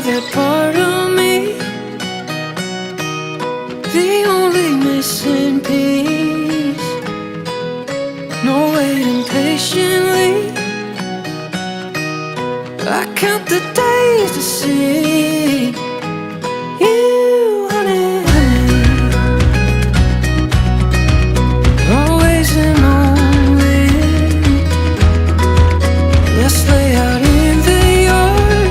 that part of me, the only missing piece. No waiting patiently, I count the days to see you, honey, honey. Always and only. Let's lay out in the yard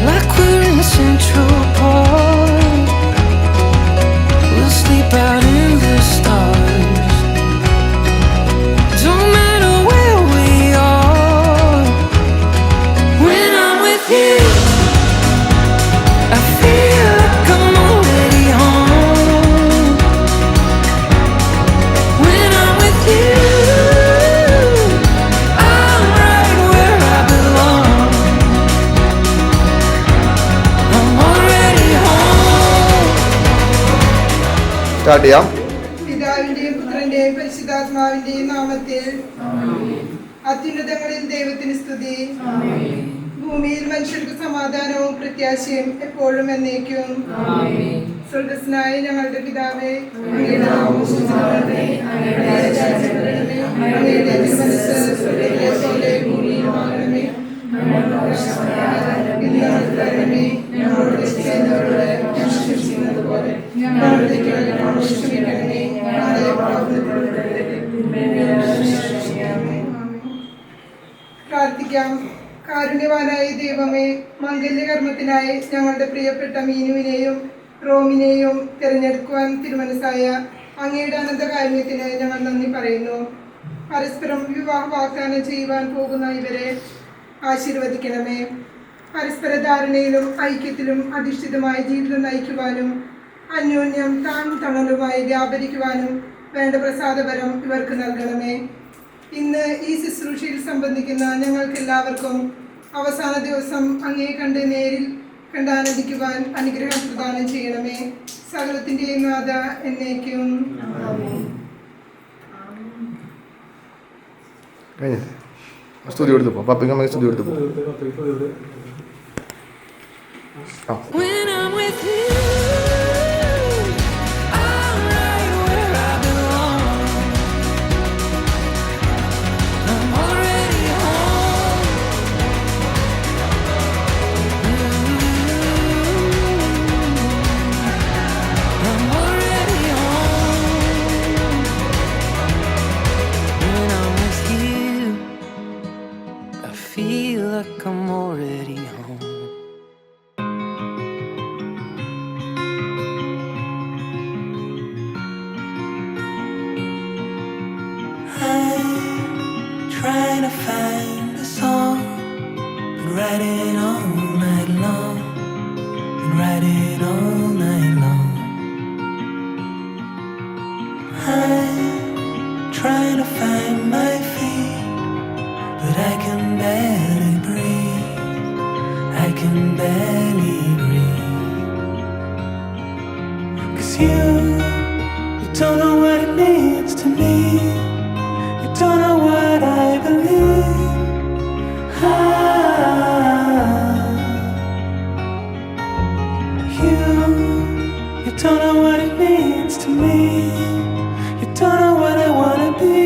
like we're in Central Park. We'll sleep out in the stars. Don't matter where we are. When I'm with you, I feel like I'm already home. When I'm with you, I'm right where I belong. I'm already home. Start ചെയ്യാം. പിതാവിന്റെയും പുത്രന്റെയും പരിശുദ്ധാത്മാവിന്റെയും നാമത്തിൽ അത്യുന്നതങ്ങളിൽ ദൈവത്തിന് സ്തുതി. ഭൂമിയിൽ മനുഷ്യർക്ക് സമാധാനവും പ്രത്യാശയും എപ്പോഴും എന്നേക്കും. സ്വർഗ്ഗസ്ഥനായ ഞങ്ങളുടെ പിതാവേ, അങ്ങയുടെ നാമം പൂജിതമാകണമേ. അങ്ങയുടെ രാജ്യം വരണമേ. അങ്ങയുടെ തിരുമനസ്സ് സ്വർഗ്ഗത്തിലെ പോലെ ഭൂമിയിലുമാകണമേ. ഞങ്ങൾക്ക് ആവശ്യമായ ആഹാരം ഇന്ന് ഞങ്ങൾക്ക് തരണമേ. ഞങ്ങളോട് തെറ്റ് ചെയ്യുന്നവരോട് ഞങ്ങൾ ക്ഷമിക്കുന്നത് പോലെ ഞങ്ങളുടെ തെറ്റുകൾ ഞങ്ങളോട് ക്ഷമിക്കണമേ. ഞങ്ങളെ പാപത്തിൽ ഉൾപ്പെടുത്തരുതേ. തിന്മയിൽ നിന്ന് രക്ഷിക്കണമേ. പ്രാർത്ഥിക്കാം. കാരുണ്യവാനായ ദൈവമേ, മംഗല്യകർമ്മത്തിനായി ഞങ്ങളുടെ പ്രിയപ്പെട്ട മീനുവിനെയും റോമിനെയും തിരഞ്ഞെടുക്കുവാൻ തിരുമനസ്സായ അങ്ങയുടെ അനന്തകാരുണ്യത്തിന് ഞങ്ങൾ നന്ദി പറയുന്നു. പരസ്പരം വിവാഹ വാഗ്ദാനം ചെയ്യുവാൻ പോകുന്ന ഇവരെ ആശീർവദിക്കണമേ. പരസ്പര ധാരണയിലും ഐക്യത്തിലും അധിഷ്ഠിതമായ ജീവിതം നയിക്കുവാനും അന്യോന്യം താണും തണലുമായി വ്യാപരിക്കുവാനും വേണ്ട പ്രസാദപരം ഇവർക്ക് നൽകണമേ. ഇന്ന് ഈ ശുശ്രൂഷയിൽ സംബന്ധിക്കുന്ന ഞങ്ങൾക്കെല്ലാവർക്കും അവസാന ദിവസം അങ്ങേ കണ്ട് നേരിൽ കണ്ടാനന്ദിക്കുവാൻ അനുഗ്രഹം പ്രദാനം ചെയ്യണമേ. സകലത്തിൻ്റെയും നാഥ എന്നേക്കും. കഴിഞ്ഞില്ലേ? സ്തുതി കൊടുത്തു പോ. പപ്പയ്ക്ക് അമ്മയ്ക്ക് സ്തുതി കൊടുത്തു പോ. When I'm with you, I'm right where I belong. I'm already home. I'm already home. When I'm with you, I feel like I'm already home. Trying to find a song, been writing all night long, been writing all night long. I'm trying to find my feet, but I can barely breathe, I can barely breathe. 'Cause you don't know what it means to me. You don't know what I believe. You don't know what it means to me. You don't know what I wanna be.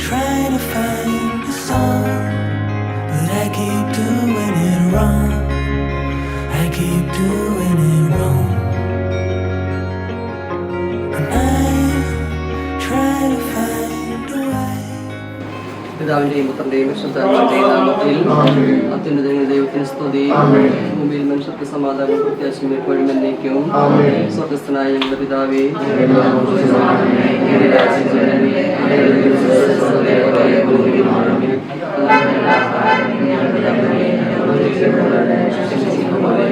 Trying to find a song, but I keep doing it wrong. I keep doing it wrong. And I'm trying to find a way. പിതാവിന്റെയും പുത്രന്റെയും പരിശുദ്ധാത്മാവിന്റെയും നാമത്തിൽ അത്യുന്നതങ്ങളിൽ ദൈവത്തിന് സ്തുതി. ഭൂമിയിൽ മനുഷ്യർക്ക് സമാധാനം പ്രത്യാശയും എപ്പോഴും എന്നേക്കും. സ്വർഗ്ഗസ്ഥനായ ഞങ്ങളുടെ പിതാവേ, അങ്ങയുടെ നാമം പൂജിതമാകണമേ. അങ്ങയുടെ രാജ്യം വരണമേ. അങ്ങയുടെ തിരുമനസ്സ് സ്വർഗ്ഗത്തിലെ പോലെ ഭൂമിയിലുമാകണമേ. ഞങ്ങളുടെ ആഹാരം ഇന്ന് ഞങ്ങൾക്ക് തരണമേ. ഞങ്ങളോട് തെറ്റ് ചെയ്യുന്നവരോട് ഞങ്ങൾ ക്ഷമിക്കുന്നത് പോലെ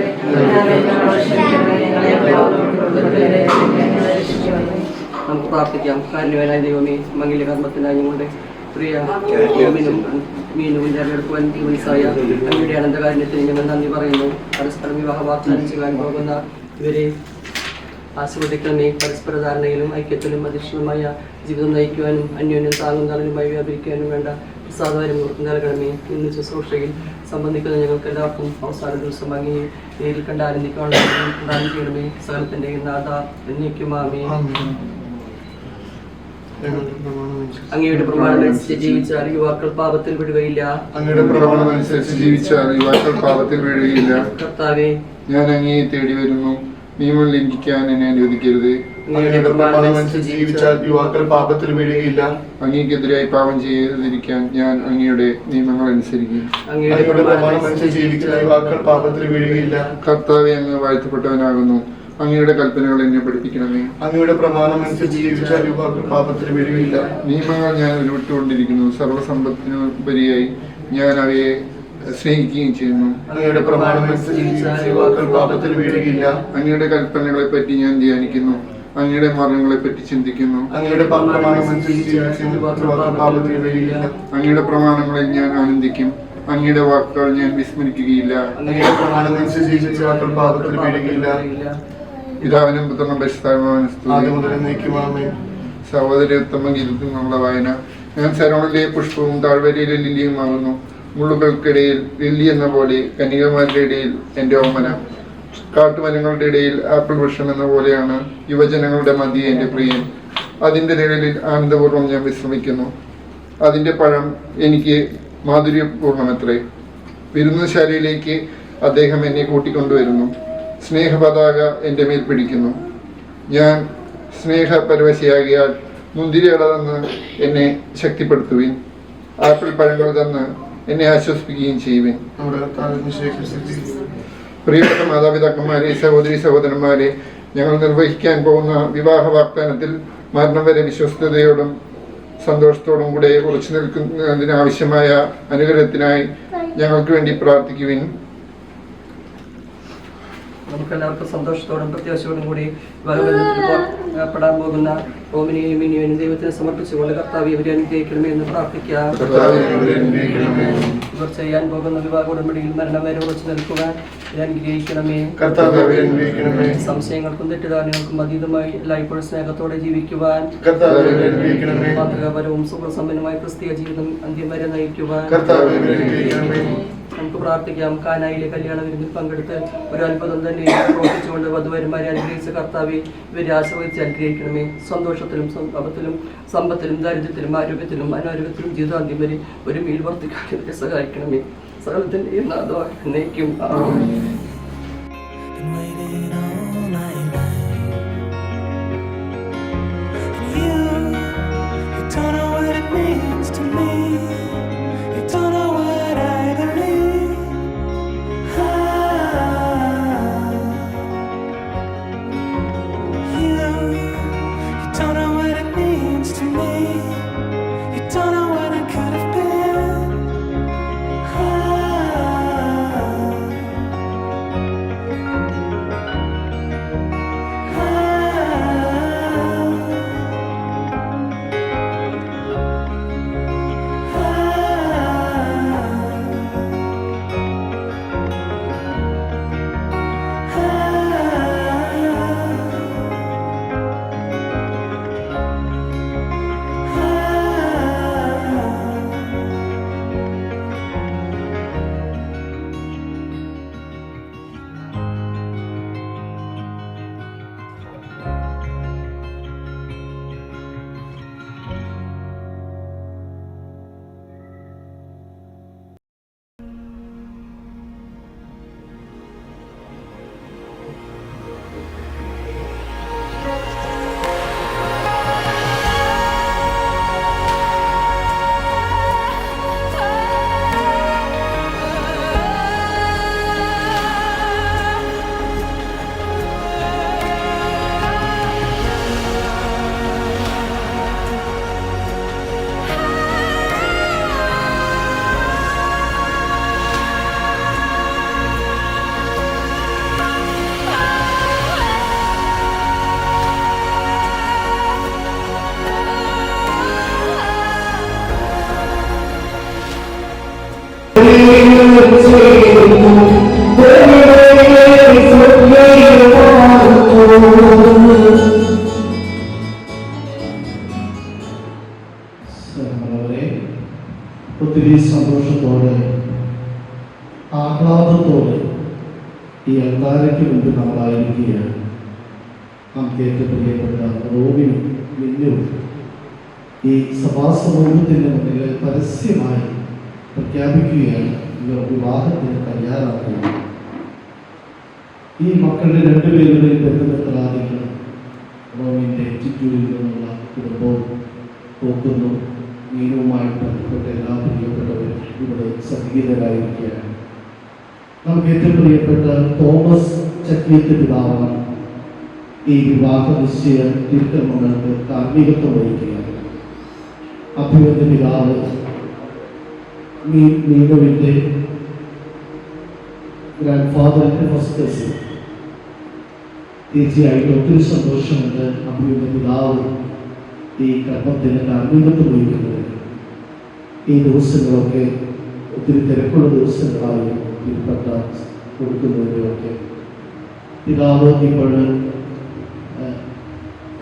ഞങ്ങളോട് ക്ഷമിക്കണമേ. ഞങ്ങളെ പാപത്തിൽ ഉൾപ്പെടുത്തരുതേ. നമുക്ക് പ്രാർത്ഥിക്കാം. കാരുണ്യവാനായ ദൈവമേ, മംഗല്യകർമ്മത്തിനായി ഞങ്ങളുടെ പ്രിയ മീനും തിരഞ്ഞെടുക്കുവാൻ മനസ്സായ അങ്ങയുടെ അനന്തകാരുണ്യത്തിന് ഞങ്ങൾ നന്ദി പറയുന്നു. പരസ്പരം വിവാഹ വാഗ്ദാനം ചെയ്യാൻ പോകുന്ന ഇവരെ ആശീർവദിക്കണമേ. പരസ്പര ധാരണയിലും ഐക്യത്തിലും അധിഷ്ഠിതമായ ജീവിതം നയിക്കുവാനും അന്യോന്യം താങ്ങും തളരുമായി വ്യാപരിക്കാനും വേണ്ട പ്രസാദവരം നൽകണമേ. ഇന്ന് ശുശ്രൂഷയിൽ സംബന്ധിക്കുന്ന ഞങ്ങൾക്ക് എല്ലാവർക്കും അവസാന ദിവസം അങ്ങേ നേരിൽ കണ്ട് ആനന്ദിക്കാനുള്ള പ്രദാനം ചെയ്യണമേ. സകലത്തിൻ്റെ നാഥ എന്നേക്കുമാമേ. അങ്ങയുടെ പ്രമാണമനുസരിച്ച് ജീവിച്ചാൽ യുവാക്കൾ പാപത്തിൽ വിടുകയില്ല. അങ്ങയുടെ പ്രമാണമനുസരിച്ച് ജീവിച്ചാൽ യുവാക്കൾ പാപത്തിൽ വീഴുകയില്ല. കർത്താവേ, ഞാൻ അങ്ങയെ തേടി വരുന്നു, നിയമം ലംഘിക്കാൻ എന്നെ അനുവദിക്കരുത്. അങ്ങയുടെ പ്രമാണമനുസരിച്ച് ജീവിച്ചാൽ യുവാക്കൾ പാപത്തിൽ വീഴുകയില്ല. അങ്ങേക്കെതിരായി പാപം ചെയ്യാതിരിക്കാൻ ഞാൻ അങ്ങയുടെ നിയമങ്ങൾ അനുസരിക്കും. അങ്ങയുടെ പ്രമാണമനുസരിച്ച് ജീവിച്ചാൽ യുവാക്കൾ പാപത്തിൽ വീഴുകയില്ല. കർത്താവെ, അങ്ങ് വാഴ്ത്തപ്പെട്ടവനാകുന്നു. അങ്ങയുടെ കൽപ്പനകൾ എന്നെ പഠിപ്പിക്കണമേ. അങ്ങയുടെ പ്രമാണമനുസരിച്ച് ജീവിച്ചാൽ യുവാക്കൾ പാപത്തിൽ വീഴുകയില്ല. നിയമങ്ങൾ ഞാൻ ഉരുവിട്ടുകൊണ്ടിരിക്കുന്നു. സർവ്വസമ്പത്തിനുപരിയായി ഞാൻ അവയെ സ്നേഹിക്കുകയും ചെയ്യുന്നു. അങ്ങയുടെ പ്രമാണമനുസരിച്ച് ജീവിച്ചാൽ യുവാക്കൾ പാപത്തിൽ വീഴുകയില്ല. അങ്ങയുടെ കൽപ്പനകളെ പറ്റി ഞാൻ ധ്യാനിക്കുന്നു. അങ്ങയുടെ മാർഗങ്ങളെ പറ്റി ചിന്തിക്കുന്നു. അങ്ങയുടെ പ്രമാണമനുസരിച്ച് ജീവിച്ചാൽ യുവാക്കൾ പാപത്തിൽ വീഴുകയില്ല. അങ്ങയുടെ പ്രമാണങ്ങളിൽ ഞാൻ ആനന്ദിക്കും. അങ്ങയുടെ വാക്കുകൾ ഞാൻ വിസ്മരിക്കുകയില്ല. അങ്ങയുടെ പ്രമാണമനുസരിച്ച് ജീവിച്ചാൽ യുവാക്കൾ പാപത്തിൽ വീഴുകയില്ല. പിതാവിനും പുത്രനും പരിശുദ്ധാത്മാവിനും സ്തുതി. ആദ്യം മുതൽ എന്നേക്കും ആമേൻ. സഹോദരി ഉത്തമ ഗീതത്തിൽ നിന്നുള്ള വായന. ഞാൻ ശരവണിലെ പുഷ്പവും താഴ്വരയിലെ ലില്ലിയുമാകുന്നു. മുള്ളുകൾക്കിടയിൽ ലില്ലി എന്ന പോലെ കന്യകമാരുടെ ഇടയിൽ എൻ്റെ ഓമന. കാട്ടുമരങ്ങളുടെ ഇടയിൽ ആപ്പിൾ വൃക്ഷം എന്ന പോലെയാണ് യുവജനങ്ങളുടെ മധ്യേ എൻ്റെ പ്രിയൻ. അതിൻ്റെ നിഴലിൽ ആനന്ദപൂർവ്വം ഞാൻ വിശ്രമിക്കുന്നു. അതിൻ്റെ പഴം എനിക്ക് മാധുര്യപൂർണ്ണമത്രേ. വിരുന്നുശാലയിലേക്ക് അദ്ദേഹം എന്നെ കൂട്ടിക്കൊണ്ടുവരുന്നു. സ്നേഹപതാക എൻ്റെ മേൽ പിടിക്കുന്നു. ഞാൻ സ്നേഹപരവശയാകിയാൽ മുന്തിരിയട തന്ന് എന്നെ ശക്തിപ്പെടുത്തുവിൻ. ആപ്പിൾ പഴങ്ങൾ തന്ന് എന്നെ ആശ്വസിപ്പിക്കുകയും ചെയ്യുവിൻ. നമ്മുടെ കർത്താവിന്റെ ശേഖരിച്ചു. പ്രിയപ്പെട്ട മാതാപിതാക്കന്മാരെ, സഹോദരി സഹോദരന്മാരെ, ഞങ്ങൾ നിർവഹിക്കാൻ പോകുന്ന വിവാഹ വാഗ്ദാനത്തിൽ മരണം വരെ വിശ്വസ്തയോടും സന്തോഷത്തോടും കൂടെ ഉറച്ചു നിൽക്കുന്നതിനാവശ്യമായ അനുഗ്രഹത്തിനായി ഞങ്ങൾക്ക് വേണ്ടി പ്രാർത്ഥിക്കുവിൻ. നമുക്കെല്ലാവർക്കും സന്തോഷത്തോടും പ്രത്യാശയോടും കൂടി പെടാൻ പോകുന്ന ഓമിനെയും മിനിയും ദൈവത്തിന് സമർപ്പിച്ചുകൊണ്ട് കർത്താവ് ഇവരെ അനുഗ്രഹിക്കണമേ എന്ന് പ്രാർത്ഥിക്കാം. ഇവർ ചെയ്യാൻ പോകുന്ന വിവാഹ ഉടമ്പടിയിൽ മരണം വരെ ഉറച്ചു നിൽക്കുവാൻ അനുഗ്രഹിക്കണമേ. സംശയങ്ങൾക്കും തെറ്റിദ്ധാരണകൾക്കും അതീതമായി എല്ലായ്പ്പോഴും സ്നേഹത്തോടെ ജീവിക്കുവാൻ, മാതൃകാപരവും സുഖസമ്പന്നമായ ക്രിസ്തീയ ജീവിതം അന്ത്യം വരെ നയിക്കുവാൻ നമുക്ക് പ്രാർത്ഥിക്കാം. കാനായിലെ കല്യാണ വിരുന്നിൽ പങ്കെടുത്ത് ഒരു അത്ഭുതം തന്നെ പ്രവർത്തിച്ചുകൊണ്ട് വധുവരന്മാരെ അനുഗ്രഹിച്ച കർത്താവെ, ഇവരെ ആശ്രയിച്ച് അനുഗ്രഹിക്കണമേ. സന്തോഷത്തിലും സമ്പത്തിലും ദാരിദ്ര്യത്തിലും ആരോഗ്യത്തിലും അനാരോഗ്യത്തിലും ജീവിതാന്ത്യം വരെ ഒരു മീൽ വർദ്ധിക്കാൻ ഇവരെ സഹായിക്കണമേ. സകലത്തിന്റെ എന്നേക്കും ആമേൻ. ഒത്തിരി സന്തോഷത്തോടെ ആഹ്ലാദത്തോടെ ഈ അൾത്താരയ്ക്ക് മുമ്പ് നമ്മളായിരിക്കുകയാണ്. നമുക്ക് ഏറ്റവും പ്രിയപ്പെട്ട റോബിനും മിന്നും ഈ സഭാസമൂഹത്തിൻ്റെ മുന്നിൽ പരസ്യമായി പ്രഖ്യാപിക്കുകയാണ് ഇവർ വിവാഹത്തിന് തയ്യാറാക്കുന്നത്. ഈ മക്കളുടെ രണ്ടുപേരുടെയും ബന്ധുമിത്രാദികളും റോമിൻ്റെ ചിറ്റൂരിൽ നിന്നുള്ള കുടുംബവും പോക്കുന്നു. മീനുമായി ബന്ധപ്പെട്ട എല്ലാ പ്രിയപ്പെട്ടവരും ഇവിടെ സന്നിഹിതരായിരിക്കുകയാണ്. നമുക്ക് ഏറ്റവും പ്രിയപ്പെട്ട തോമസ് ചക്കിയത്ത് പിതാവാണ് ഈ വിവാഹ നിശ്ചയ തിരുക്കർമ്മങ്ങൾക്ക് കാർമ്മികത്വം വഹിക്കുകയാണ്. അഭിവന്ദ പിതാവ് മീനുവിൻ്റെ ഗ്രാൻഡ് ഫാദറിൻ്റെ ഫസ്റ്റ് കസിൻ. തീർച്ചയായിട്ടും ഒത്തിരി സന്തോഷമുണ്ട് അഭിവന്ദ പിതാവ് ഈ കർമ്മത്തിന് കാർമ്മികത്വം വഹിക്കുന്നത്. ഈ ദിവസങ്ങളൊക്കെ ഒത്തിരി തിരക്കുള്ള ദിവസങ്ങളായി തിരുപ്പട്ട കൊടുക്കുന്നതിൻ്റെയൊക്കെ പിതാവ് ഇപ്പോൾ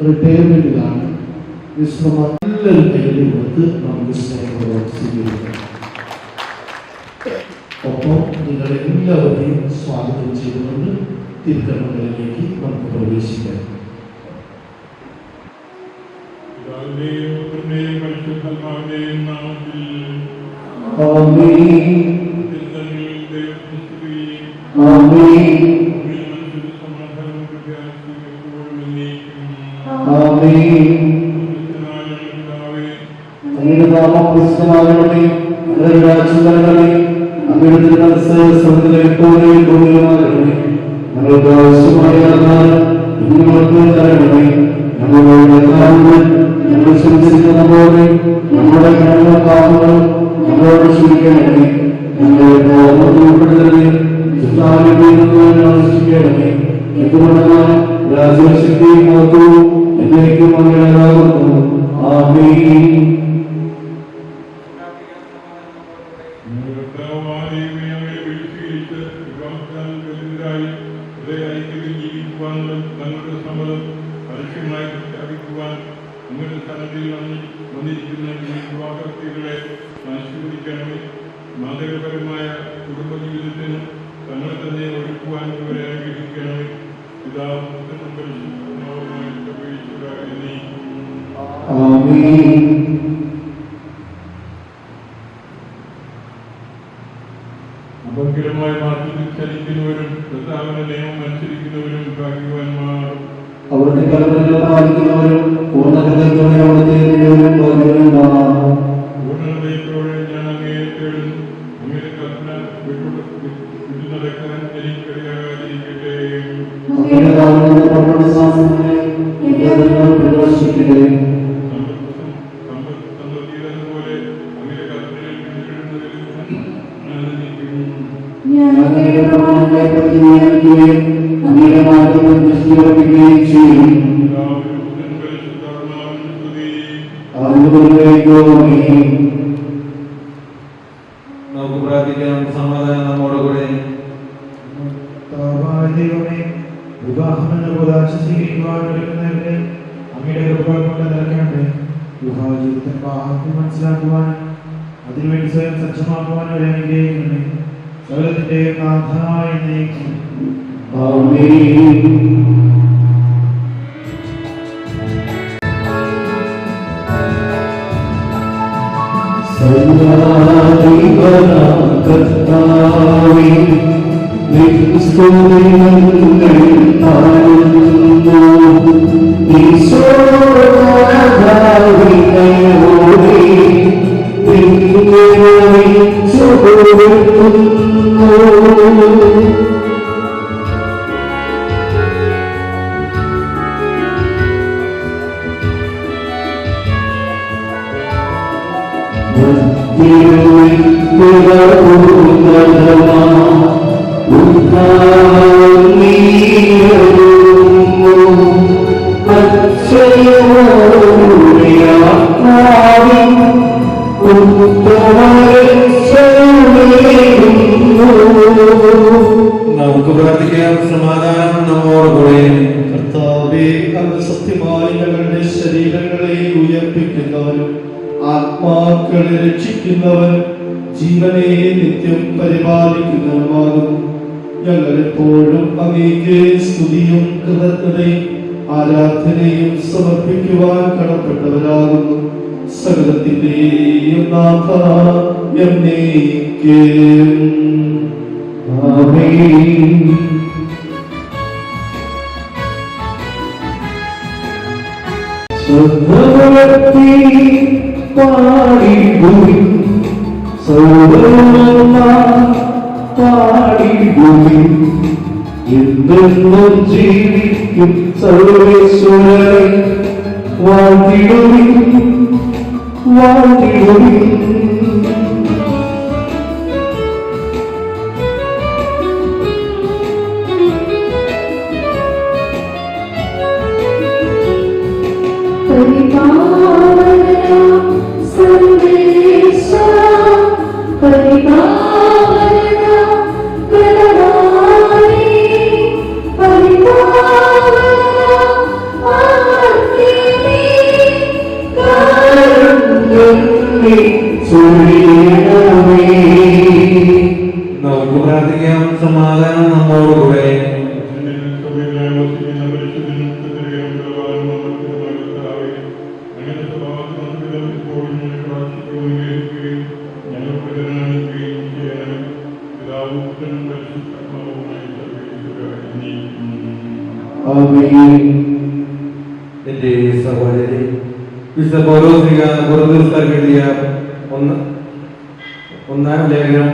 റിട്ടയർമെൻറ്റിലാണ്. വിശ്രമം നല്ലൊരു കയ്യിൽ കൊടുത്ത് നമുക്ക് സ്നേഹപൂർവ്വം സ്വീകരിക്കണം. ഒപ്പം നിങ്ങളെല്ലാവരെയും സ്വാഗതം ചെയ്തുകൊണ്ട് തിരുക്കർമ്മങ്ങളിലേക്ക് നമുക്ക് പ്രവേശിക്കാം. മാതൃകപരമായ കുടുംബജീവിതത്തിന് തങ്ങളെ തന്നെ ഒരുക്കുവാൻ ഇവരെ അനുഗ്രഹിക്കണമേ. പിതാവും പുത്രനും പരിശുദ്ധാത്മാവുമായ അപകരമായ മാർഗത്തിൽ ചലിക്കുന്നവരും പ്രസ്താവന നിയമം അനുസരിക്കുന്നവരും ഭാഗ്യവാന്മാർ. അവരുടെ കൽപ്പനകൾ പാലിക്കുന്നവരും പൂർണ്ണഹൃദയത്തോടെ അവിടുത്തെ പൂർണ്ണഹൃദയത്തോടെ ഞാൻ അങ്ങയെ തേടുന്നു. അങ്ങയുടെ കൽപ്പന വിട്ടുനടക്കാൻ എനിക്കിടയാകാതിരിക്കട്ടെ. സമൃദ്ധിയിലെന്നപോലെ അങ്ങയുടെ കൽപ്പനയിൽ പിന്തുടരുന്നതിൽ നമുക്ക് പ്രാർത്ഥിക്കാം. സമാധാനം നമ്മോടുകൂടെ. വിവാഹമെന്ന സ്വീകരിക്കുവാനൊരുക്കുന്നവരെ അങ്ങയുടെ കൃപ കൊണ്ട് നിറയ്ക്കണമേ. വിവാഹ ജീവിതത്തിന്റെ മഹാത്മ്യം മനസ്സിലാക്കുവാനും അതിനുവേണ്ടി സ്വയം സജ്ജമാക്കുവാനും ഒരു അനുഗ്രഹിക്കണമേ. സകലത്തിന്റെ നാഥനായ എന്നേക്കും ഉത്തമ നമുക്ക് പ്രാർത്ഥിക്കാം. സമാധാനം നമ്മോടുകൂടെ. കർത്താവേ, അങ്ങ് സത്യമായി ഞങ്ങളുടെ ശരീരങ്ങളെ ഉയർപ്പിക്കുന്നവനും ആത്മാക്കളെ രക്ഷിക്കുന്നവൻ ജീവനെ നിത്യം പരിപാലിക്കുന്നവനുമാകുന്നു. ഞങ്ങളെപ്പോഴും അങ്ങേക്ക് സ്തുതിയും കൃതജ്ഞതയും ആരാധനയും സമർപ്പിക്കുവാൻ കടപ്പെട്ടവരാകുന്നു. സകലത്തിന്റെയും നാഥ എന്നേക്കും. ആമേൻ. ശ്രദ്ധവളർത്തി പാടിടുവിൻ, സൗരവന്മാർ പാടിടുവിൻ, എന്തെന്നും ജീവിക്കും സർവേശ്വരനെ വാഴ്ത്തിടുവിൻ, വാഴ്ത്തിടുവിൻ. നമുക്ക് പ്രാർത്ഥിക്കാം. സമാധാനം നമ്മോടുകൂടെ. എന്റെ സഹോദരി, വിശുദ്ധ പൗലോസ് കൊരിന്ത്യർക്കാർക്ക് എഴുതിയ ഒന്നാം ലേഖനം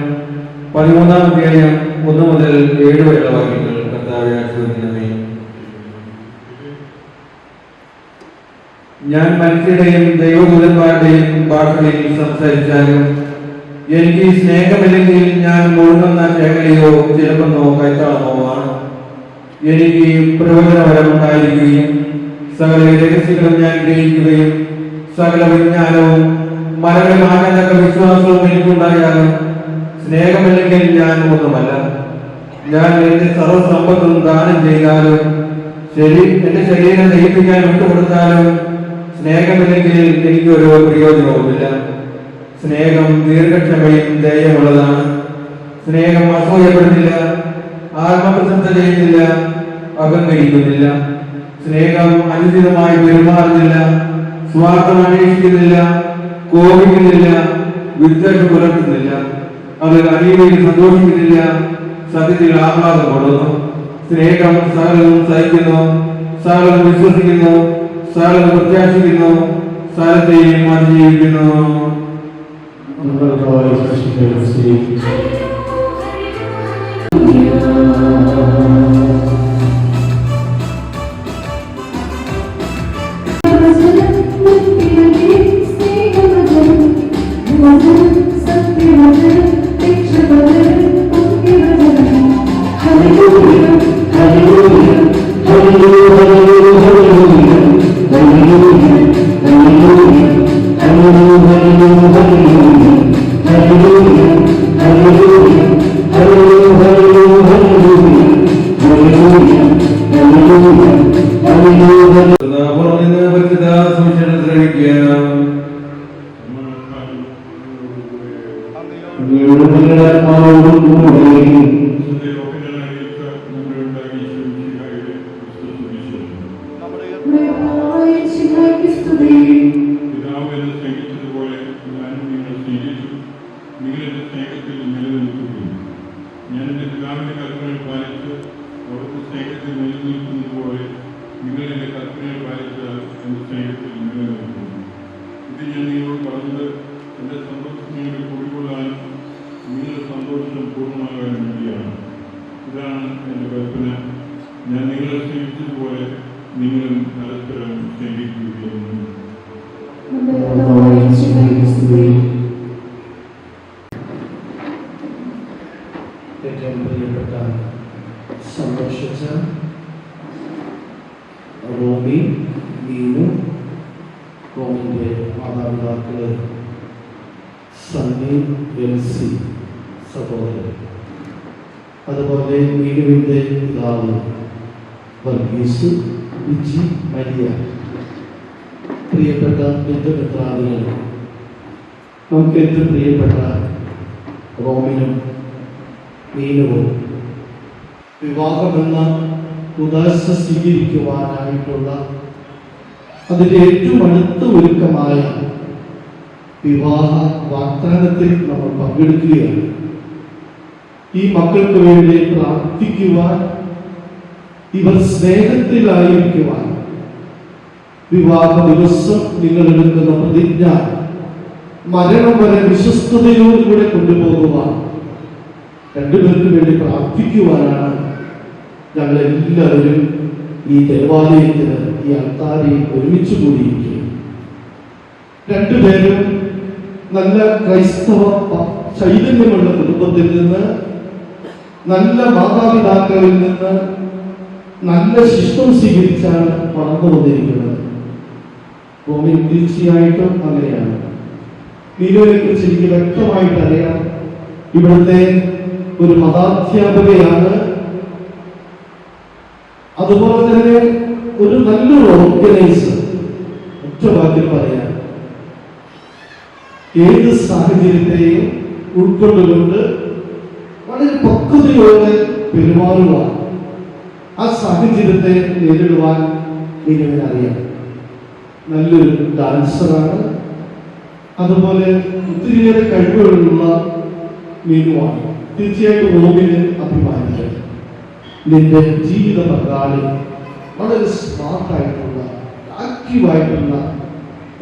13-ാം അധ്യായം 1 മുതൽ 7 വരെയുള്ള വാക്യങ്ങൾ കർത്താവേ ആശീർവദിക്കണമേ. ഞാൻ മനുഷ്യരുടെയും ദൈവദൂതന്മാരുടെയും ഭാഷയിൽ സംസാരിച്ചാലും എനിക്ക് സ്നേഹമില്ലെങ്കിൽ ഞാൻ മുഴുകുന്ന ചേകലയോ ചിലപ്പെന്നോ കൈത്താളമോ ആണ്. എനിക്ക് പ്രവചനപരമുണ്ടായിരിക്കുകയും സകല രഹസ്യങ്ങളും ഞാൻ ഗ്രഹിക്കുകയും സകല വിജ്ഞാനവും മലകൾ മാറ്റാനൊക്കെ വിശ്വാസവും എനിക്കുണ്ടായാലും സ്നേഹമില്ലെങ്കിൽ ഞാൻ ഒന്നുമല്ല. ഞാൻ എന്റെ സർവ്വസമ്പത്തും ദാനം ചെയ്താലും എന്റെ ശരീരം ദഹിപ്പിക്കാൻ വിട്ടുകൊടുത്താലും സ്നേഹമില്ലെങ്കിൽ എനിക്കൊരു പ്രയോജനവുമില്ല. സ്നേഹം ദീർഘക്ഷമയും ദയമുള്ളതാണ്. സ്നേഹം അസൂയപ്പെടുന്നില്ല, ആത്മപ്രശംസ ചെയ്യുന്നില്ല, അഹങ്കരിക്കുന്നില്ല. സ്നേഹം അനുചിതമായി പെരുമാറുന്നില്ല, സ്വാർത്ഥം അന്വേഷിക്കുന്നില്ല, കോപിക്കുന്നില്ല, വിദ്വേഷം പുലർത്തുന്നില്ല. അത് അനീതിയിൽ സന്തോഷിക്കുന്നില്ല, സത്യത്തിൽ ആഹ്ലാദം കൊള്ളുന്നു. സ്നേഹം സകലവും സഹിക്കുന്നു, സകലം വിശ്വസിക്കുന്നു, സകലം പ്രത്യാശിക്കുന്നു, സകലത്തെയും അതിജീവിക്കുന്നു. ഏറ്റവും പ്രിയപ്പെട്ട സന്തോഷിച്ച റോമി, മീനു, റോമിൻ്റെ മാതാപിതാക്കള്, സണ്ണി, എൽസി, സഹോദരൻ, അതുപോലെ മീനുവിൻ്റെ പിതാവ് വർഗീസ്, വിജി, മരിയ, പ്രിയപ്പെട്ട ബന്ധുമിത്രാദികൾ, നമുക്ക് ഏറ്റവും പ്രിയപ്പെട്ട റോമിനും മീനുവും വിവാഹമെന്ന ഉദാശ സ്വീകരിക്കുവാനായിട്ടുള്ള അതിൻ്റെ ഏറ്റവും അടുത്ത ഒരുക്കമായ വിവാഹ വാഗ്ദാനത്തിൽ നമ്മൾ പങ്കെടുക്കുകയാണ്. ഈ മക്കൾക്ക് വേണ്ടി പ്രാർത്ഥിക്കുവാൻ, ഇവർ സ്നേഹത്തിലായിരിക്കുവാൻ, വിവാഹ ദിവസം നിങ്ങൾ എടുക്കുന്ന പ്രതിജ്ഞ മരണം വരെ വിശ്വസ്തയോടുകൂടെ കൊണ്ടുപോകുവാൻ, രണ്ടുപേർക്ക് വേണ്ടി പ്രാർത്ഥിക്കുവാനാണ് ഞങ്ങളെല്ലാവരും ഈ ദേവാലയത്തിന്, ഈ അൾത്താരിൽ ഒരുമിച്ച് കൂടിയിരിക്കുക. രണ്ടുപേരും നല്ല ക്രൈസ്തവ ചൈതന്യമുള്ള കുടുംബത്തിൽ നിന്ന്, നല്ല മാതാപിതാക്കളിൽ നിന്ന് നല്ല ശിഷ്ടം സ്വീകരിച്ചാണ് വളർന്നു വന്നിരിക്കുന്നത്. റോമിൽ തീർച്ചയായിട്ടും അങ്ങനെയാണ്. മീനുവിനെ കുറിച്ച് എനിക്ക് വ്യക്തമായിട്ട് അറിയാം. ഇവിടുത്തെ ഒരു മതാധ്യാപകയാണ്, അതുപോലെ തന്നെ ഒരു നല്ലൊരു ഓർഗനൈസർ. ഒറ്റ വാക്കിൽ പറയാം, ഏത് സാഹചര്യത്തെയും ഉൾക്കൊണ്ടുകൊണ്ട് വളരെ പക്വതയോടെ പെരുമാറുവാൻ, ആ സാഹചര്യത്തെ നേരിടുവാൻ മീനുവിനെ അറിയാം. നല്ലൊരു ഡാൻസറാണ്, അതുപോലെ ഒത്തിരിയേറെ കഴിവുകളുള്ള മീനുവാണ്. തീർച്ചയായിട്ടും റോമിന് അഭിമാനിക്കാം. നിന്റെ ജീവിത പങ്കാളി വളരെ സ്മാർട്ടായിട്ടുള്ള, ആക്റ്റീവായിട്ടുള്ള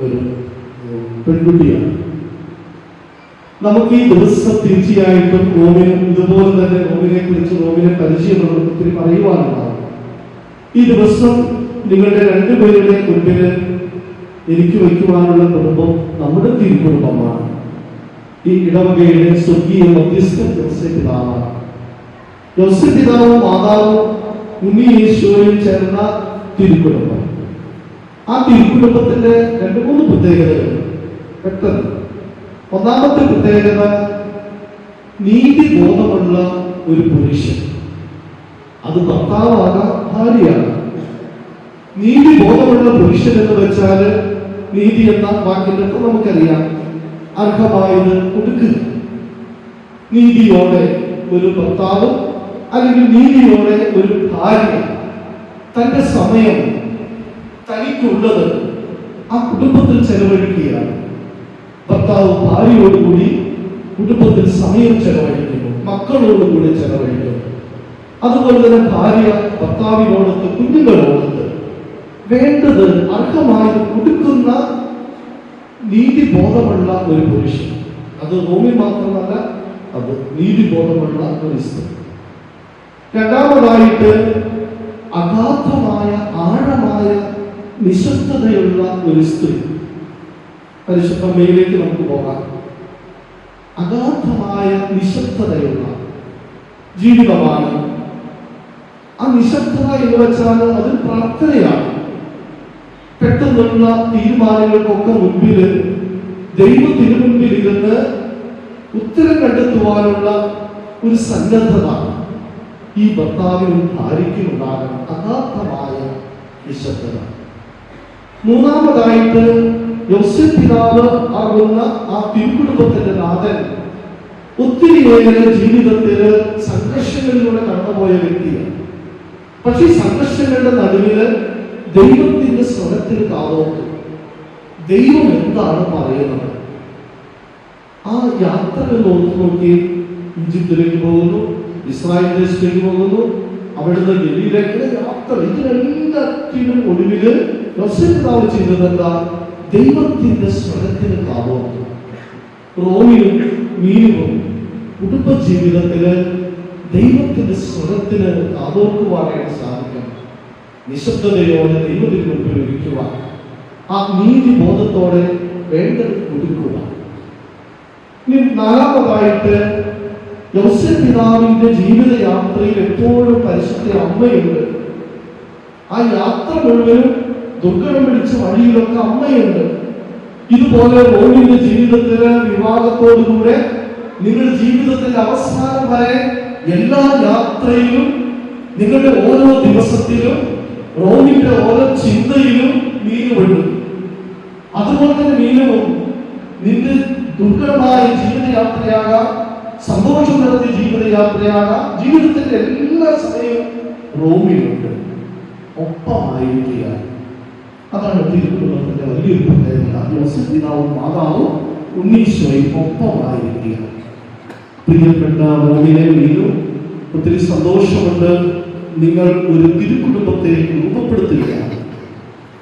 ഒരു പെൺകുട്ടിയാണ്. നമുക്ക് ഈ ദിവസം തീർച്ചയായിട്ടും റോമിനും ഇതുപോലെ തന്നെ റോമിനെ കുറിച്ച്, റോമിനെ പരിചയമുള്ള ഒത്തിരി പറയുവാനുണ്ടാവും. ഈ ദിവസം നിങ്ങളുടെ രണ്ടുപേരുടെ മുൻപിൽ എനിക്ക് വയ്ക്കുവാനുള്ള കുടുംബം നമ്മുടെ തിരുക്കുടുംബമാണ്. ഈ ഇടവകയുടെ സ്വർഗീയ മധ്യസ്ഥൻ യോസേഫ് പിതാവാണ്. യോസേഫ് പിതാവും മാതാവും ഉണ്ണി യേശുവും ചേർന്ന തിരുക്കുടുംബം. ആ തിരുക്കുടുംബത്തിന്റെ 2-3 പ്രത്യേകതകൾ പെട്ടെന്ന്. ഒന്നാമത്തെ പ്രത്യേകത, നീതിബോധമുള്ള ഒരു പുരുഷൻ. അത് ഭർത്താവാകാം, ഭാര്യയാണ്. നീതിബോധമുള്ള പുരുഷൻ എന്ന് വെച്ചാൽ, നീതി എന്ന വാക്കിന്റെ നമുക്കറിയാം, അർഹമായത് കൊടുക്കുക. നീതിയോടെ ഒരു ഭർത്താവ് അല്ലെങ്കിൽ നീതിയോടെ ഒരു ഭാര്യ തന്റെ സമയം, തനിക്കുള്ളത് ആ കുടുംബത്തിൽ ചെലവഴിക്കുകയാണ്. ഭർത്താവ് ഭാര്യയോടുകൂടി കുടുംബത്തിൽ സമയം ചെലവഴിക്കുന്നു, മക്കളോടുകൂടി ചെലവഴിക്കുന്നു. അതുപോലെ തന്നെ ഭാര്യ ഭർത്താവിനോടൊത്ത്, കുഞ്ഞുങ്ങളോടൊത്ത് വേണ്ടത് അർഹമായി കൊടുക്കുന്ന നീതിബോധമുള്ള ഒരു പുരുഷൻ. അത് റോമിൽ മാത്രമല്ല, അത് നീതിബോധമുള്ള ഒരു സ്ത്രീ. രണ്ടാമതായിട്ട്, അഗാധമായ ആഴമായ നിശബ്ദതയുള്ള ഒരു സ്ത്രീ. പരിശുദ്ധമ്മയിലേക്ക് നമുക്ക് പോകാം. അഗാധമായ നിശബ്ദതയുള്ള ജീവിതമാണ്. ആ നിശബ്ദത എന്ന് വെച്ചാൽ അത് പ്രാർത്ഥനയാണ്. പെട്ടെന്നുള്ള തീരുമാനങ്ങൾക്കൊക്കെ മുൻപിൽ ദൈവത്തിന് മുൻപിൽ ഇരുന്ന് ഉത്തരം കണ്ടെത്തുവാനുള്ള ഒരു സന്നദ്ധത ഈ ഭർത്താവിനും ഭാര്യയ്ക്കും ഉണ്ടാകണം. അഗാധമായ നിശബ്ദത. മൂന്നാമതായിട്ട്, യോസേഫ് പിതാവ് ആകുന്ന ആ തിരുക്കുടുംബത്തിന്റെ നാഥൻ ഒത്തിരിയേറെ ജീവിതത്തിൽ സംഘർഷങ്ങളിലൂടെ കടന്നുപോയ വ്യക്തിയാണ്. പക്ഷെ ഈ സംഘർഷങ്ങളുടെ നടുവിൽ ദൈവത്തിന്റെ സ്വരത്തിന് കാതോർത്തു. ദൈവം എന്താണ് പറയുന്നത്? ആ യാത്രകൾ നോക്കി ഈജിപ്തിലേക്ക് പോകുന്നു, ഇസ്രായേൽ ദേശത്തേക്ക് പോകുന്നു, അവിടുന്ന് ഗലീലയിലേക്ക് യാത്ര. ഇതിനെല്ലാത്തിനും ഒടുവില് യോസേഫ് പിതാവ് ചെയ്തത് എന്താ? ദൈവത്തിന്റെ സ്വരത്തിന് കാതോർത്തു. റോമിനും മീനുവും കുടുംബ ജീവിതത്തില് ദൈവത്തിന്റെ സ്വരത്തിന് കാതോർക്കുവാനായിട്ട് സാധിക്കണം. നിശബ്ദതയോടെ ദൈവത്തിന് മുമ്പിൽ ഇരിക്കുവാൻ, ആ നീതിബോധത്തോടെ വേണ്ടത് കൊടുക്കുക. ഇനി നാലാമതായിട്ട്, യോസേഫ് പിതാവിന്റെ ജീവിതയാത്രയിൽ എപ്പോഴും പരിശുദ്ധ അമ്മയുണ്ട്. ആ യാത്ര മുഴുവനും ദുർഘടം പിടിച്ച വഴിയിലൊക്കെ അമ്മയുണ്ട്. ഇതുപോലെ റോമിന്റെ ജീവിതത്തില് വിവാഹത്തോടുകൂടെ നിങ്ങളുടെ ജീവിതത്തിന്റെ അവസാനം വരെ എല്ലാ യാത്രയിലും, നിങ്ങളുടെ ഓരോ ദിവസത്തിലും, റോമിന്റെ ഓരോ ചിന്തയിലും മീനുണ്ട്. അതുപോലെ തന്നെ മീനും നിന്റെ ദുർഘടമായ ജീവിതയാത്രയാകാം, സന്തോഷം നിറഞ്ഞ ജീവിതയാത്രയാകാം, ജീവിതത്തിന്റെ എല്ലാ സമയവും റോമിലുണ്ട്, ഒപ്പമായിരിക്കുക. അതാണ് തിരുക്കുടുംബത്തിന്റെ വലിയൊരു പ്രത്യേകത. യോസേഫ് പിതാവും മാതാവും ഉണ്ണീശോയും ഒപ്പമായിരിക്കുക. പ്രിയപ്പെട്ട റോമിലെ മീനും, ഒത്തിരി സന്തോഷമുണ്ട്. നിങ്ങൾ ഒരു തിരുക്കുടുംബത്തെ രൂപപ്പെടുത്തുകയാണ്.